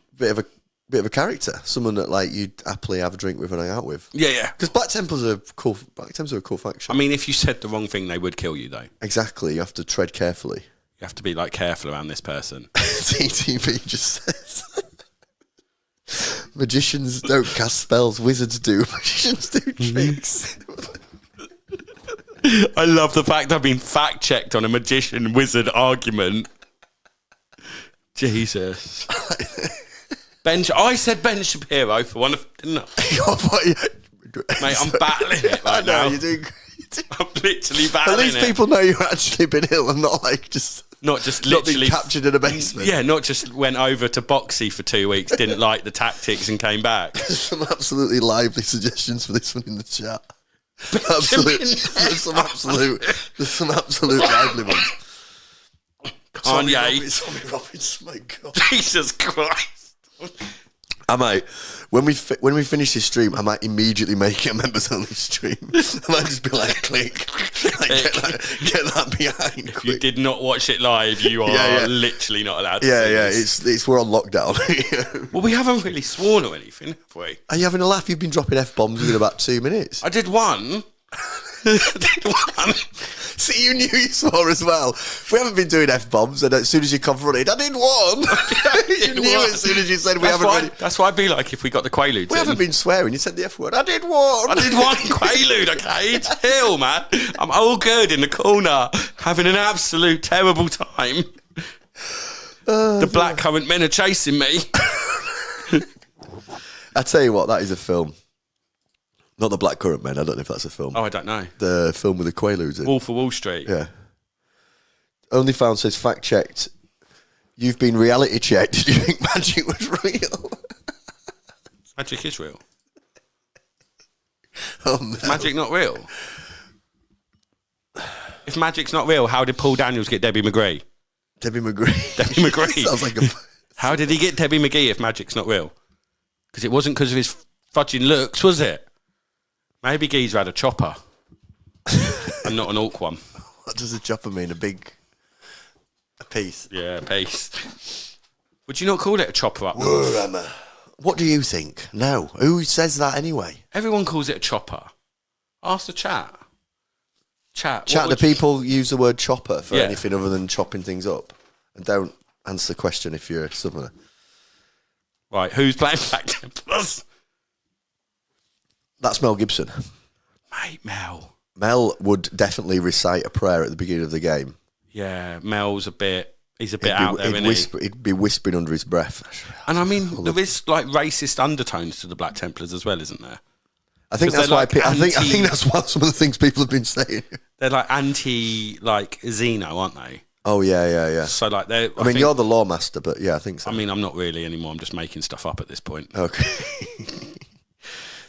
character. Someone that like you'd happily have a drink with and hang out with. Yeah. Because Black Templars are cool. Black Templars are a cool faction. I mean, if you said the wrong thing, they would kill you, though. Exactly. You have to tread carefully. You have to be like careful around this person. TTV just says magicians don't cast spells, wizards do. Magicians do tricks. I love the fact I've been fact checked on a magician wizard argument. Jesus. I said Ben Shapiro for one of, didn't I? Mate, I'm battling it right now. You're doing. I'm literally battling it. At least people know you've actually been ill and not like just. Not just Not literally being captured in a basement. Yeah, not just went over to Boxy for 2 weeks, didn't like the tactics and came back. There's some absolutely lively suggestions for this one in the chat. There's some absolute lively ones. Kanye. Tommy Robbins, my God. Jesus Christ. I might, when we finish this stream, I might immediately make it a members only stream. I might just be like, click, like, get that behind. If you did not watch it live, you are literally not allowed to see this. We're on lockdown. Well, we haven't really sworn or anything, have we? Are you having a laugh? You've been dropping F-bombs within about 2 minutes. I did one. See, you knew you swore as well. We haven't been doing F-bombs, and as soon as you confronted, I did one. You knew as soon as you said That's why I'd be like, if we got the Quaaludes We haven't been swearing. You said the F word. I did one. I did one Quaalude, okay? Chill, man. I'm all good in the corner, having an absolute terrible time. The blackcurrant men are chasing me. I tell you what, that is a film. Not the Blackcurrant Men. I don't know if that's a film. Oh, I don't know. The film with the Quaaludes in. Wolf of Wall Street. Yeah. OnlyFans says, fact checked. You've been reality checked. Do you think magic was real? Magic is real. Oh, no. Is magic not real? If magic's not real, how did Paul Daniels get Debbie McGee? Debbie McGee. Debbie McGee. Sounds like a... How did he get Debbie McGee if magic's not real? Because it wasn't because of his fudging looks, was it? Maybe Geezer had a chopper. And not an orc one. What does a chopper mean? A piece? Yeah, a piece. Would you not call it a chopper up? Warhammer. What do you think? No. Who says that anyway? Everyone calls it a chopper. Ask the chat. Chat. Do people use the word chopper for anything other than chopping things up? And don't answer the question if you're a southerner. Right, who's playing Black Templars? That's Mel Gibson. Mate, Mel. Mel would definitely recite a prayer at the beginning of the game. Yeah, Mel's he's a bit out there, isn't he? He'd be whispering under his breath. And I mean, there is like racist undertones to the Black Templars as well, isn't there? I think that's why. I think that's why some of the things people have been saying. They're like Xeno, aren't they? Oh yeah. So like I mean, you're the lawmaster, but yeah, I think so. I mean, I'm not really anymore. I'm just making stuff up at this point. Okay.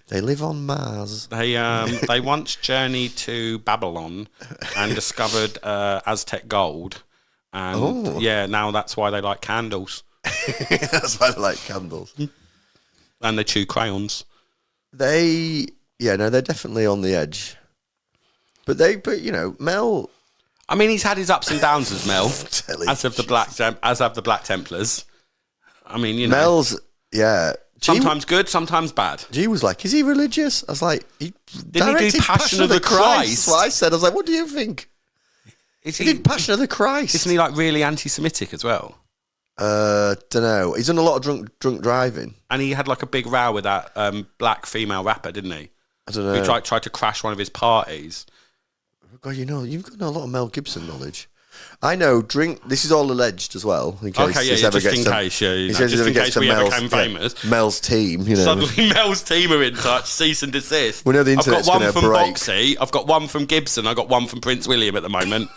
They live on Mars. They once journeyed to Babylon and discovered Aztec gold, and now that's why they like candles. That's why they like candles. And they chew crayons. They're definitely on the edge. But Mel. I mean, he's had his ups and downs as Mel, as have the Black Templars. I mean, Mel's sometimes good, sometimes bad. G was like, is he religious? I was like, didn't he do Passion of the Christ? That's what I said. I was like, what do you think? He did Passion of the Christ. Isn't he like really anti-Semitic as well? Don't know. He's done a lot of drunk driving. And he had like a big row with that black female rapper, didn't he? I don't know. Who tried to crash one of his parties. God, you've got a lot of Mel Gibson knowledge. I know. This is all alleged as well. In case Okay, yeah, this ever just gets in to, case, yeah, just in case we ever Mel's, became famous. Mel's team, Suddenly, Mel's team are in touch. Cease and desist. We know the I've got internet's one gonna from break. Boxy. I've got one from Gibson. I've got one from Prince William at the moment.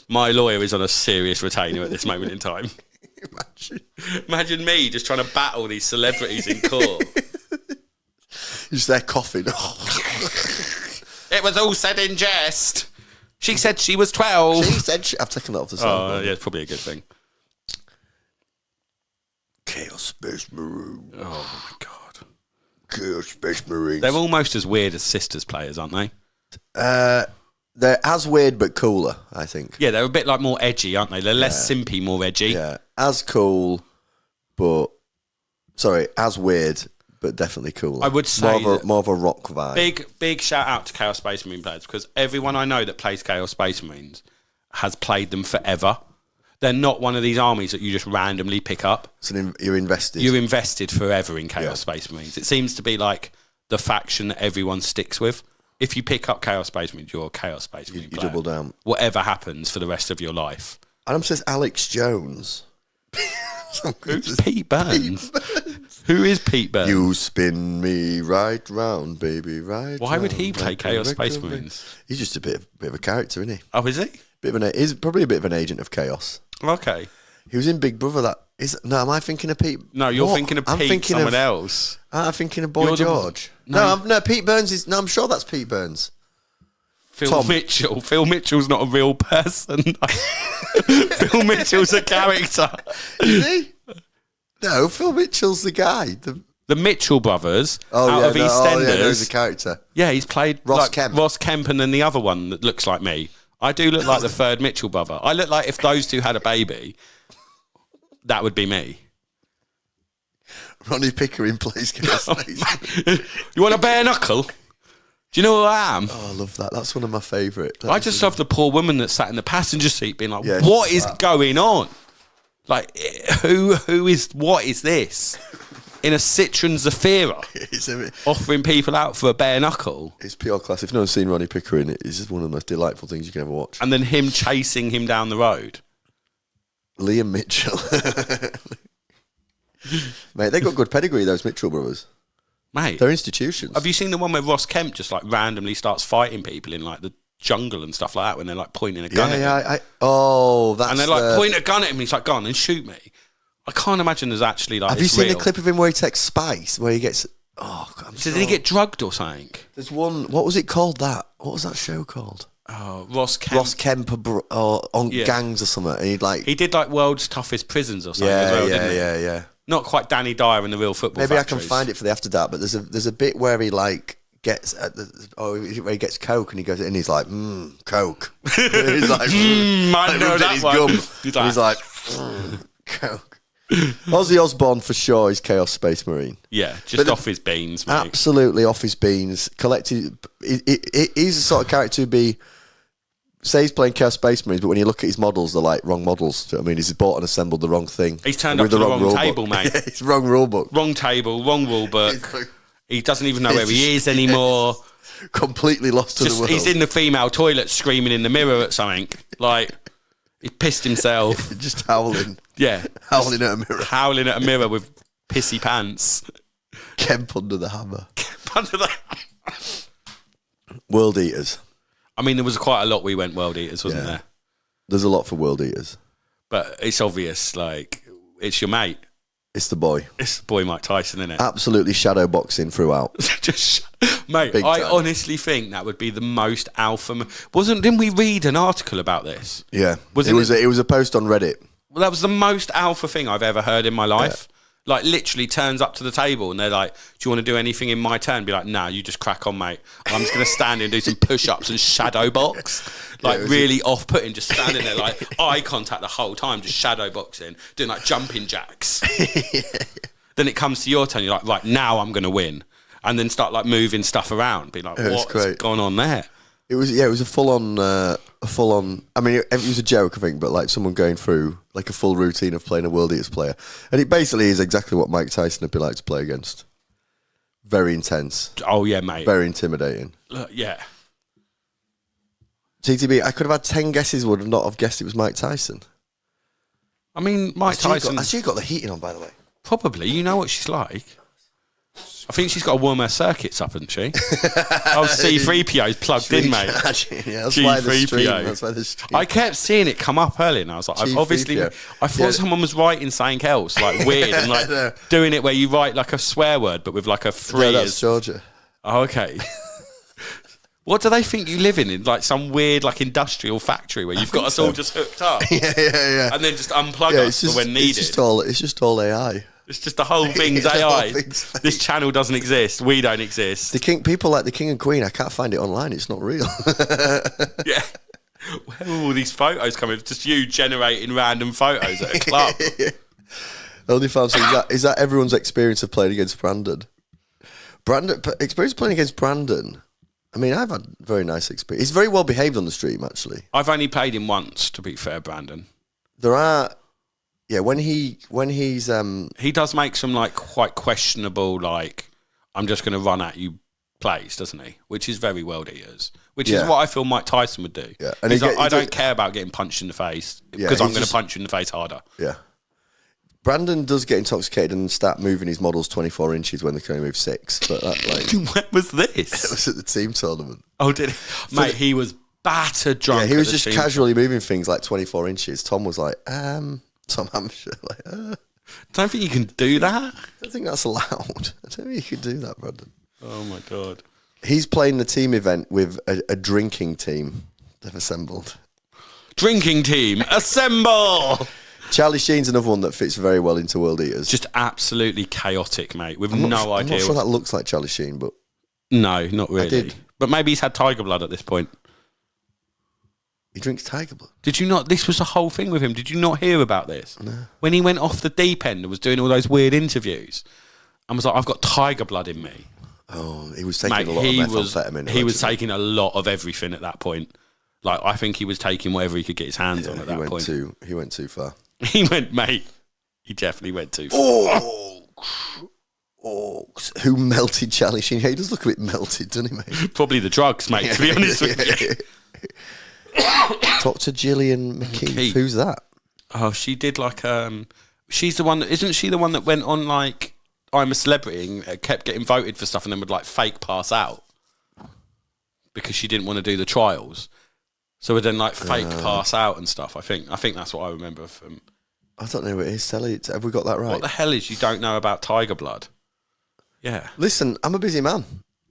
My lawyer is on a serious retainer at this moment in time. Imagine me just trying to battle these celebrities in court. Just there coughing. It was all said in jest. She said she was 12. She said I've taken that off the song. Oh, yeah, it's probably a good thing. Chaos Space Marine. Oh, my God. Chaos Space Marines. They're almost as weird as Sisters players, aren't they? They're as weird but cooler, I think. Yeah, they're a bit like more edgy, aren't they? They're less simpy, more edgy. Yeah, as cool, but... Sorry, as weird, but definitely cooler. I would say more of a rock vibe. Big shout out to Chaos Space Marine players, because everyone I know that plays Chaos Space Marines has played them forever. They're not one of these armies that you just randomly pick up. So you're invested. You're invested forever in Chaos Space Marines. It seems to be like the faction that everyone sticks with. If you pick up Chaos Space Marines, you're a Chaos Space Marine player. You double down. Whatever happens for the rest of your life. Adam says Alex Jones. Who's Pete Burns? Who is Pete Burns? You spin me right round, baby, right. Why would he round, play Chaos Space victory. Marines? He's just a bit of a character, isn't he? Oh, is he? He's probably a bit of an agent of chaos. Okay. He was in Big Brother. Am I thinking of Pete? No, you're What? thinking of I'm Pete, thinking someone of, else. I'm thinking of Boy You're the- George. No. No, Pete Burns is. No, I'm sure that's Pete Burns. Phil Tom. Mitchell. Phil Mitchell's not a real person. Phil Mitchell's a character. Is he? No, Phil Mitchell's the guy. The Mitchell brothers out of EastEnders. Yeah, he's a character. Yeah, he's played Ross like Kemp. Ross Kemp, and then the other one that looks like me. I do look like the third Mitchell brother. I look like if those two had a baby, that would be me. Ronnie Pickering plays Chaos Space. You want a bare knuckle? Do you know who I am? Oh, I love that. That's one of my favourite. I just love the poor woman that sat in the passenger seat being like, Yeah, what is going on? Like, what is this? In a Citroen Zafira, offering people out for a bare knuckle. It's pure class. If no one's seen Ronnie Pickering, it's just one of the most delightful things you can ever watch. And then him chasing him down the road. Liam Mitchell. Mate, they got good pedigree, those Mitchell brothers. Mate. They're institutions. Have you seen the one where Ross Kemp just like randomly starts fighting people in like the jungle and stuff like that when they're like pointing a gun at him? That's and they're like pointing a gun at him and he's like, go on and shoot me. I can't imagine there's actually like. Have you seen real. the clip of him where he takes spice, where he gets... Oh, God, Did he get drugged or something? There's one... What was it called, that? What was that show called? Oh, Ross Kemp. Ross Kemp on Gangs or something. And he'd like... He did like World's Toughest Prisons or something as well, didn't he? Yeah. Not quite Danny Dyer in the Real Football Maybe Factories. I can find it for the After Dark, but there's a bit where he like gets where he gets coke and he goes in and he's like coke. He's like I know that his one. gum. He's like coke. Ozzy Osbourne for sure is Chaos Space Marine. Yeah, just off his beans, mate. Absolutely off his beans. Collected. He's the sort of character to be. Say he's playing Chaos Space Marines, but when you look at his models, they're like wrong models. Do you know what I mean? He's bought and assembled the wrong thing. He's turned up to the wrong table, mate. Yeah, it's wrong rule book. Wrong table, wrong rule book. He doesn't even know where he is anymore. Completely lost to the world. He's in the female toilet screaming in the mirror at something. Like, he pissed himself. Just howling. Yeah. Howling at a mirror. Howling at a mirror with pissy pants. Kemp under the hammer. Kemp under the World Eaters. I mean, there was quite a lot we went World Eaters, wasn't there? There's a lot for World Eaters. But it's obvious, like, it's your mate. It's the boy. It's the boy Mike Tyson, isn't it? Absolutely shadow boxing throughout. Mate, Big I time. honestly think that would be the most alpha... Didn't we read an article about this? Yeah. It was a post on Reddit. Well, that was the most alpha thing I've ever heard in my life. Like, literally turns up to the table and they're like, do you want to do anything in my turn? Be like, nah, you just crack on, mate. I'm just going to stand here and do some push-ups and shadow box. Like, really off-putting, just standing there, like, eye contact the whole time, just shadow boxing, doing, like, jumping jacks. Then it comes to your turn, you're like, right, now I'm going to win. And then start, like, moving stuff around. Be like, what's gone on there? It was a full on. I mean, it was a joke, I think, but like someone going through like a full routine of playing a World Eaters player, and it basically is exactly what Mike Tyson would be like to play against. Very intense. Oh yeah, mate. Very intimidating. Yeah. TTB, I could have had 10 guesses, would not have guessed it was Mike Tyson. I mean, Mike Tyson... Has she got the heating on, by the way? Probably. You know what she's like. I think she's got to warm her circuits up, hasn't she? Oh, C3PO's plugged in, mate. Yeah, that's why the stream. That's why the stream. I kept seeing it come up earlier, and I was like, I thought someone was writing something else, like weird, and like doing it where you write like a swear word, but with like a three. Yeah, that's Georgia. Oh, okay. What do they think you live in like some weird like industrial factory where you've got us all just hooked up? Yeah. And then just unplug us for when needed. It's just all AI. It's just the whole thing's AI. This channel doesn't exist. We don't exist. People like the King and Queen, I can't find it online. It's not real. Yeah. Where are all these photos coming? Just you generating random photos at a club. OnlyFans, is that everyone's experience of playing against Brandon? Experience playing against Brandon. I mean, I've had very nice experience. He's very well behaved on the stream, actually. I've only played him once, to be fair, Brandon. There are... Yeah, when he's he does make some like quite questionable like I'm just going to run at you plays, doesn't he? Which is very world eaters. Which is what I feel Mike Tyson would do. Yeah, and I don't care about getting punched in the face because I'm going to punch you in the face harder. Yeah, Brandon does get intoxicated and start moving his models 24 inches when they can only move 6. But that, like, when was this? It was at the team tournament. Oh, did he? Mate, he was battered drunk. Yeah, he was just casually moving things like 24 inches. Tom was like, Tom Hampshire, Don't think you can do that. I don't think that's allowed. I don't think you can do that, Brandon. Oh my god. He's playing the team event with a drinking team they've assembled. Drinking team, assemble! Charlie Sheen's another one that fits very well into World Eaters. Just absolutely chaotic, mate. With I'm no idea. I'm not sure that looks like Charlie Sheen, but no, not really. I did. But maybe he's had tiger blood at this point. He drinks tiger blood. Did you not? This was the whole thing with him. Did you not hear about this? No. When he went off the deep end and was doing all those weird interviews, and was like, "I've got tiger blood in me." Oh, he was taking a lot of methamphetamine. He was taking a lot of everything at that point. Like, I think he was taking whatever he could get his hands on at that point. He went too far. He went, mate. He definitely went too far. Oh, who melted Charlie Sheen? Yeah, he does look a bit melted, doesn't he, mate? Probably the drugs, mate. To be honest with you. Dr. Gillian McKeith. Who's that? Oh, she did like she's the one. Isn't she the one that went on like I'm a Celebrity and kept getting voted for stuff and then would like fake pass out because she didn't want to do the trials, so would then like fake pass out and stuff. I think that's what I remember from. I don't know what it is. Sally, have we got that right? What the hell is you don't know about tiger blood? Yeah. Listen, I'm a busy man.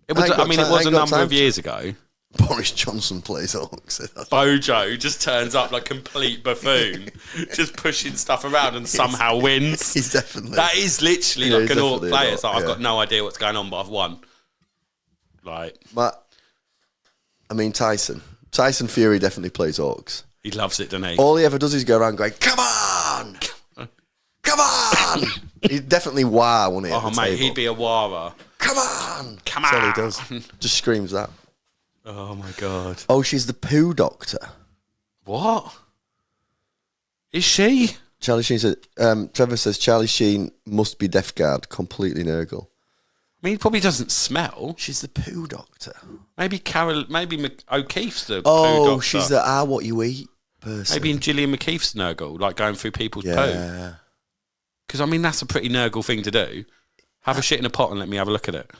It was. I mean, it was a number of years ago. Boris Johnson plays Orcs. Bojo just turns up like complete buffoon, just pushing stuff around and somehow wins. He's definitely. That is literally like an Orc player. It's like, I've got no idea what's going on, but I've won. Like, I mean, Tyson Fury definitely plays Orcs. He loves it, doesn't he? All he ever does is go around going, "Come on, come on." He's definitely wah, wouldn't he? Oh mate, he'd be a wara. Come on, come on. That's all he does. Just screams that. Oh my god. Oh, she's the poo doctor. What? Is she? Charlie Sheen said, Trevor says Charlie Sheen must be deaf guard, completely Nurgle. I mean, he probably doesn't smell. She's the poo doctor. Maybe O'Keefe's the poo doctor. Oh, she's the what you eat person. Maybe in Gillian McKeith's Nurgle, like going through people's poo. Because, I mean, that's a pretty Nurgle thing to do. Have a shit in a pot and let me have a look at it.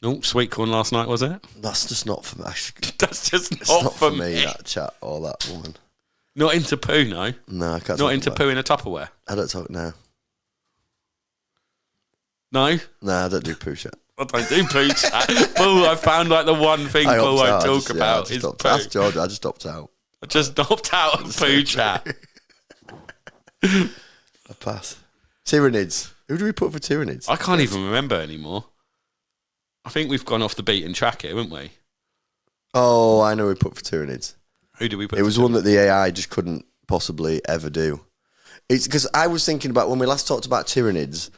Oh, sweet corn last night, was it? That's just not for me. That's just not for me, that chat or that woman. Not into poo, no? No, I can't. Not into poo in a Tupperware? I don't talk now. No? No, I don't do poo chat. I don't do poo chat. Paul, I found like the one thing Paul won't talk about is poo. That's George, I just opted out. I just opted out of poo chat. I pass. Tyranids. Who do we put for Tyranids? I can't even remember anymore. I think we've gone off the beaten track here, haven't we? Oh, I know we put for Tyranids. Who did we put? It was one that the AI just couldn't possibly ever do. It's because I was thinking about when we last talked about Tyranids,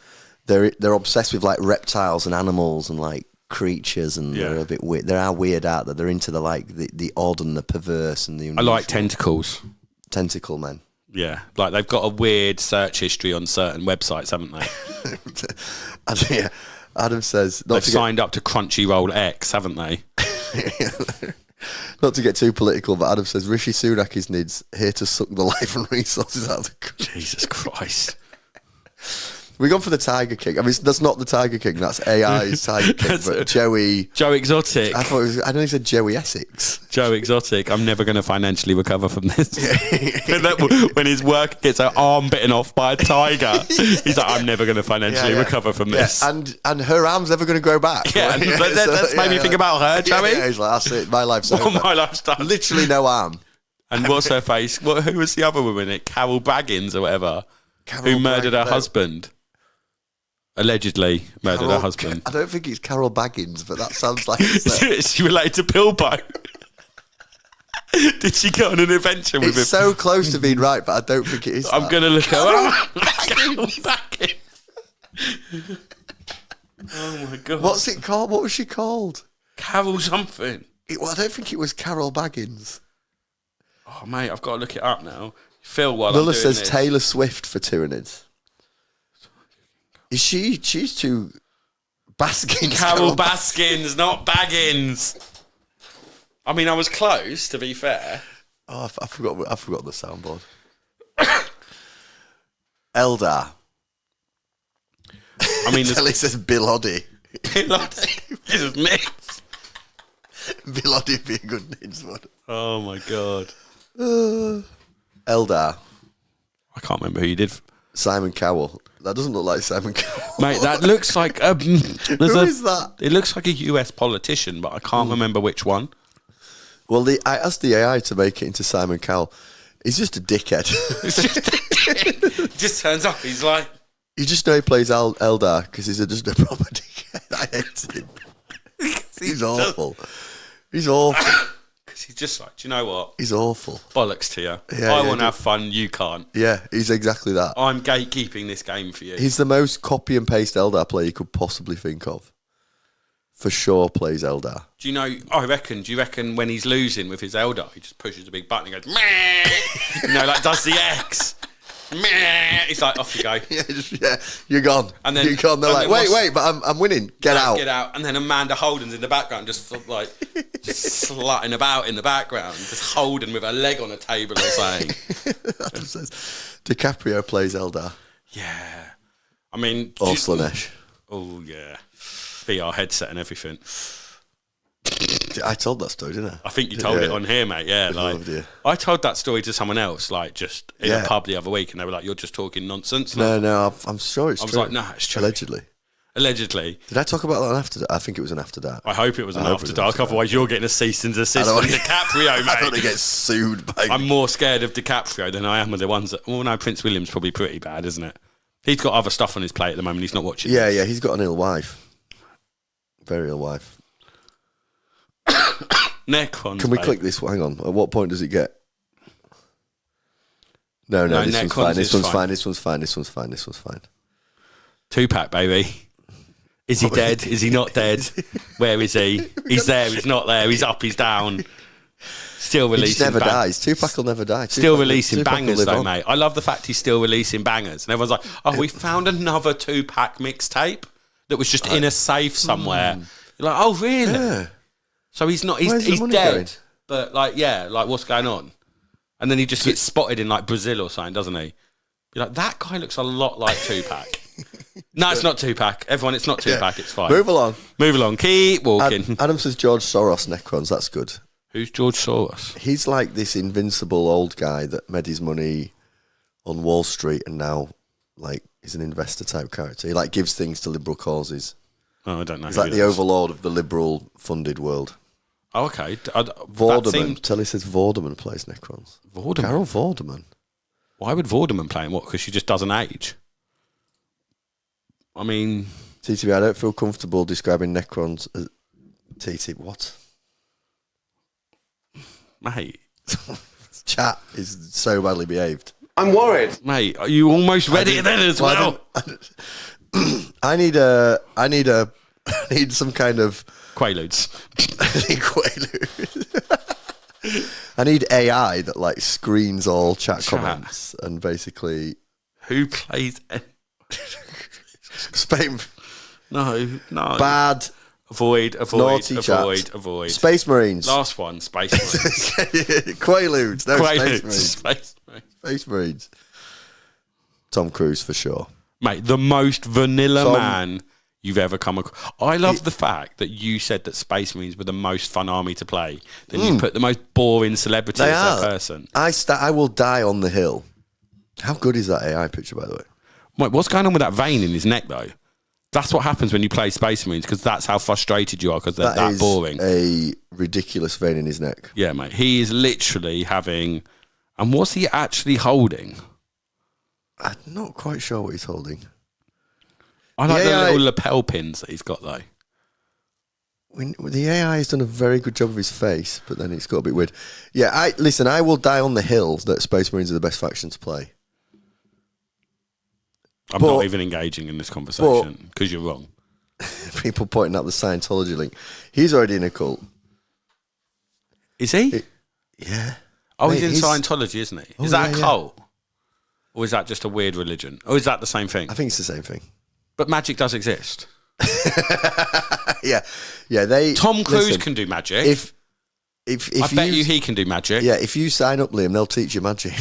they're obsessed with like reptiles and animals and like creatures, and they're a bit weird. They are weird out that they're into the odd and the perverse and the unusual. I like tentacles. Tentacle men. Yeah, like they've got a weird search history on certain websites, haven't they? Yeah. Adam says... They've signed up to Crunchyroll X, haven't they? Not to get too political, but Adam says Rishi Sunak needs here to suck the life and resources out of the country. Jesus Christ. We've gone for the Tiger King. I mean, that's not the Tiger King. That's AI's Tiger King. But Joe Exotic. I thought it was. I know he said Joey Essex. Joe Exotic. I'm never going to financially recover from this. When his work gets an arm bitten off by a tiger, he's like, I'm never going to financially recover from this. And her arm's never going to grow back. Yeah, that's made me think about her, Joey. Yeah, he's like, that's it. My life's over. My life's done. Literally no arm. And what's her face? Who was the other woman? Carol Baggins or whatever, who murdered her husband. Allegedly murdered her husband. I don't think it's Carol Baggins, but that sounds like Is she related to Bilbo? Did she go on an adventure with him? It's so close to being right, but I don't think it is. I'm going to look her up. Carol Baggins. Oh my God. What's it called? What was she called? Carol something. Well, I don't think it was Carol Baggins. Oh mate, I've got to look it up now. Phil, while Lula I'm doing says this. Taylor Swift for Tyranids. Is she? She's too Baskins. Carol Baskins, not Baggins. I mean, I was close, to be fair. Oh, I forgot the soundboard. Eldar. I mean, Telly says Bill Oddie. Bill Oddie. This is mixed. Bill Oddie would be a good name. Oh my God. Eldar. I can't remember who you did. Simon Cowell. That doesn't look like Simon Cowell. Mate, that looks like... Who is that? It looks like a US politician, but I can't remember which one. Well, I asked the AI to make it into Simon Cowell. He's just a dickhead. He just turns up. He's like... You just know he plays Eldar because he's just a proper dickhead. I hate him. He's awful. He's awful. He's just like, do you know what? He's awful. Bollocks to you. Yeah, I want to have fun, you can't. Yeah, he's exactly that. I'm gatekeeping this game for you. He's the most copy and paste Eldar player you could possibly think of. For sure plays Eldar. Do you know, do you reckon when he's losing with his Eldar, he just pushes a big button and goes, meh, like does the X. Meh. He's like, off you go. Yeah, you're gone. And then you're gone. They're like, wait, but I'm winning. Get out. Get out. And then Amanda Holden's in the background, just slutting about in the background, just holding with her leg on a table or something. Adam says, DiCaprio plays Eldar. Yeah. I mean... Or Slanesh. Oh, yeah. VR headset and everything. I told that story, didn't I? I think you told it on here, mate. Yeah, I told that story to someone else, like just in a pub the other week, and they were like, "You're just talking nonsense." No, I'm sure it's true. I was like, "No, it's true." Allegedly. Did I talk about that on After Dark? I think it was an After Dark. I hope it was an After Dark. Otherwise, you're getting a cease and desist from DiCaprio, mate. I don't want to get sued by... I'm more scared of DiCaprio than I am of the ones that... Well, no, Prince William's probably pretty bad, isn't it? He's got other stuff on his plate at the moment. He's not watching. Yeah, he's got an ill wife. Very ill wife. Necrons. Can we click this? Hang on. At what point does it get? No, this one's fine. This one's fine. This one's fine. 2-pack, baby. Is he dead? Is he not dead? Where is he? He's there. He's not there. He's up. He's down. Still releasing. He never dies. 2-pack will never die. Still releasing bangers, though, mate. I love the fact he's still releasing bangers. And everyone's like, "Oh, we found another 2-pack mixtape that was just in a safe somewhere." You're like, "Oh, really?" Yeah. So he's not. He's dead. Going? But what's going on? And then he just gets spotted in like Brazil or something, doesn't he? You're like, that guy looks a lot like 2-pack. No, it's not 2-pack. Everyone, it's not 2-pack. It's fine. Move along. Keep walking. Adam says George Soros Necrons. That's good. Who's George Soros? He's like this invincible old guy that made his money on Wall Street and now like is an investor type character. He like gives things to liberal causes. Oh, I don't know. He's like the overlord of the liberal funded world. Oh, okay. Vorderman. Telly says Vorderman plays Necrons. Vorderman? Carol Vorderman. Why would Vorderman play him? What? Because she just doesn't age? I mean... TTB, I don't feel comfortable describing Necrons as... TT, what? Mate. Chat is so badly behaved. I'm worried. Mate, you almost read it then as well. I need some kind of... Quaaludes. I need AI that like screens all chat comments and basically... Who plays... Spain... No. Bad Avoid. Naughty chaps. Avoid. Space Marines. Last one, Space Marines. Quaaludes. No, Quaaludes. Space Marines. Space Marines. Tom Cruise for sure. Mate, the most vanilla man you've ever come across. I love the fact that you said that Space Marines were the most fun army to play. Then you put the most boring celebrity as that person. I will die on the hill. How good is that AI picture, by the way? Mate, what's going on with that vein in his neck, though? That's what happens when you play Space Marines, because that's how frustrated you are, because they're that boring. A ridiculous vein in his neck. Yeah, mate. He is literally having... And what's he actually holding? I'm not quite sure what he's holding. I like the little lapel pins that he's got, though. The AI has done a very good job of his face, but then it's got a bit weird. Yeah, I will die on the hill that Space Marines are the best faction to play. I'm not even engaging in this conversation, because you're wrong. People pointing out the Scientology link. He's already in a cult. Is he? Yeah. Oh, mate, he's in Scientology, isn't he? Is that a cult? Or is that just a weird religion? Or is that the same thing? I think it's the same thing. But magic does exist. Yeah. Tom Cruise can do magic. If I bet you he can do magic. Yeah, if you sign up, Liam, they'll teach you magic.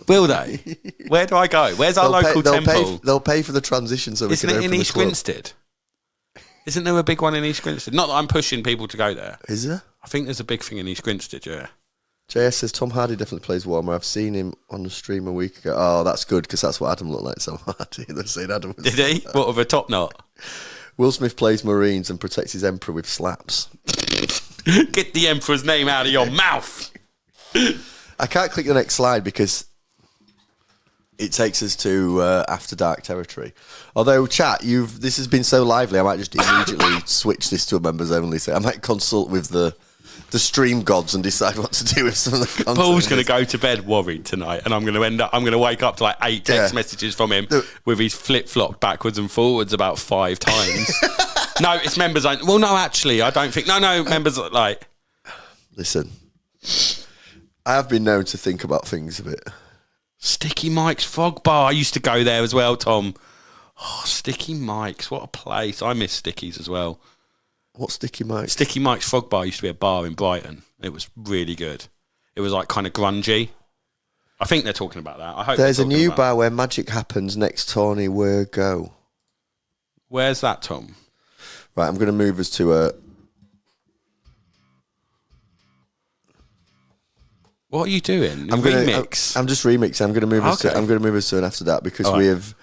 Will they? Where do I go? Where's our local temple? They'll pay for the transition so we can open the club. Isn't it in East Grinstead? Isn't there a big one in East Grinstead? Not that I'm pushing people to go there. Is there? I think there's a big thing in East Grinstead, yeah. JS says Tom Hardy definitely plays Warhammer. I've seen him on the stream a week ago. Oh, that's good, because that's what Adam looked like, Tom Hardy. They're saying Adam was... Did he? What, with a top knot? Will Smith plays Marines and protects his Emperor with slaps. Get the Emperor's name out of your mouth. I can't click the next slide because it takes us to After Dark territory. Although, chat, this has been so lively, I might just immediately switch this to a members only. So I might consult with the stream gods and decide what to do with some of the content. Paul's going to go to bed worried tonight, and I'm going to wake up to like 8 text messages from him with his flip-flop backwards and forwards about 5 times. No, it's members only. Well, no, actually, I don't think. No, members like. Listen, I have been known to think about things a bit. Sticky Mike's Frog Bar. I used to go there as well, Tom. Oh, Sticky Mike's. What a place. I miss Stickies as well. What's Sticky Mike's? Sticky Mike's Frog Bar used to be a bar in Brighton. It was really good. It was like kind of grungy. I think they're talking about that. I hope there's a new bar where magic happens next Tawny Where Go. Where's that, Tom? Right, I'm going to move us to a... What are you doing? I'm just remixing. I'm going to move us to an After That because we have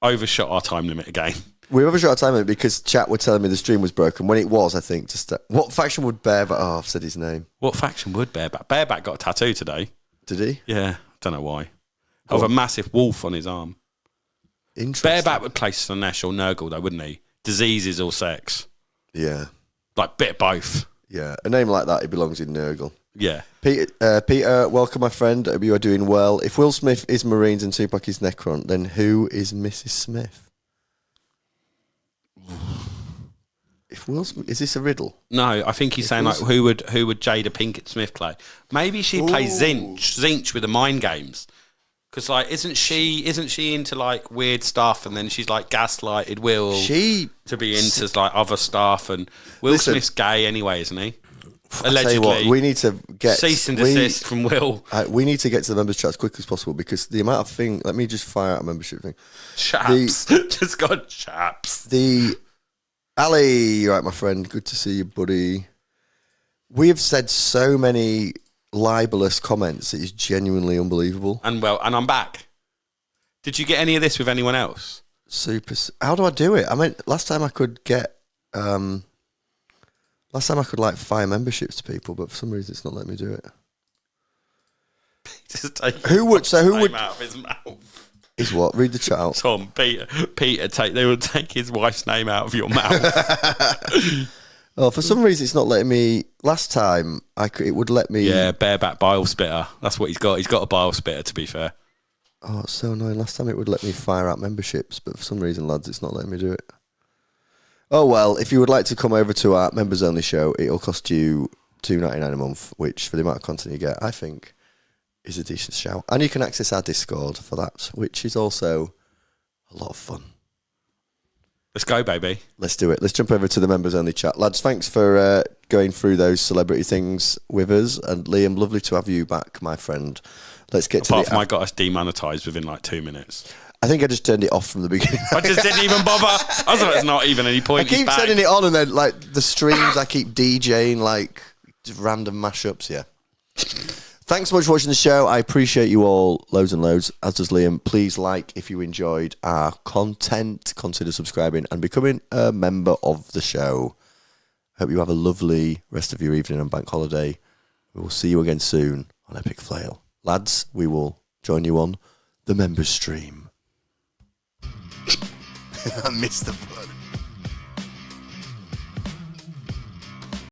overshot our time limit again. We overshot our time limit because chat were telling me the stream was broken. When it was, I think, what faction would Bareback... Oh, I've said his name. What faction would Bareback? Bareback got a tattoo today. Did he? Yeah, don't know why. Of a massive wolf on his arm. Interesting. Bareback would play Slanesh or Nurgle, though, wouldn't he? Diseases or sex. Yeah. Like, bit of both. Yeah, a name like that, it belongs in Nurgle. Yeah. Peter, welcome, my friend. I hope you are doing well. If Will Smith is Marines and Tupac is Necron, then who is Mrs. Smith? If Will Smith, is this a riddle? No, I think he's saying like who would Jada Pinkett Smith play? Maybe she plays Zinch with the mind games. Because like, isn't she into like weird stuff, and then she's like gaslighted Will to be into like other stuff, and Will Smith's gay anyway, isn't he? Allegedly. What, we need to get cease and desist from Will. We need to get to the members chat as quick as possible because the amount of thing. Let me just fire out a membership thing. Chaps, just got chaps. Ali, you're right, my friend. Good to see you, buddy. We have said so many libelous comments that is genuinely unbelievable. And I'm back. Did you get any of this with anyone else? Super. How do I do it? I mean, last time I could get. Last time I could like fire memberships to people, but for some reason it's not letting me do it. Who would out of his mouth? Is what? Read the chat out. Tom, Peter, they would take his wife's name out of your mouth. Oh, for some reason it's not letting me. Last time it would let me. Yeah, bareback bile spitter. That's what he's got. He's got a bile spitter, to be fair. Oh, it's so annoying. Last time it would let me fire out memberships, but for some reason, lads, it's not letting me do it. Oh well, if you would like to come over to our members only show, it'll cost you $2.99 a month, which for the amount of content you get, I think is a decent shout. And you can access our Discord for that, which is also a lot of fun. Let's go, baby. Let's do it. Let's jump over to the members only chat. Lads, thanks for going through those celebrity things with us. And Liam, lovely to have you back, my friend. Let's get Apart to from I got us demonetised within like 2 minutes. I think I just turned it off from the beginning. I just didn't even bother. I was like, there's not even any point. I keep sending it on, and then like the streams, I keep DJing like just random mashups. Yeah. Thanks so much for watching the show. I appreciate you all loads and loads, as does Liam. Please like if you enjoyed our content. Consider subscribing and becoming a member of the show. Hope you have a lovely rest of your evening and bank holiday. We will see you again soon on Epic Flail. Lads, we will join you on the members stream. I missed the button.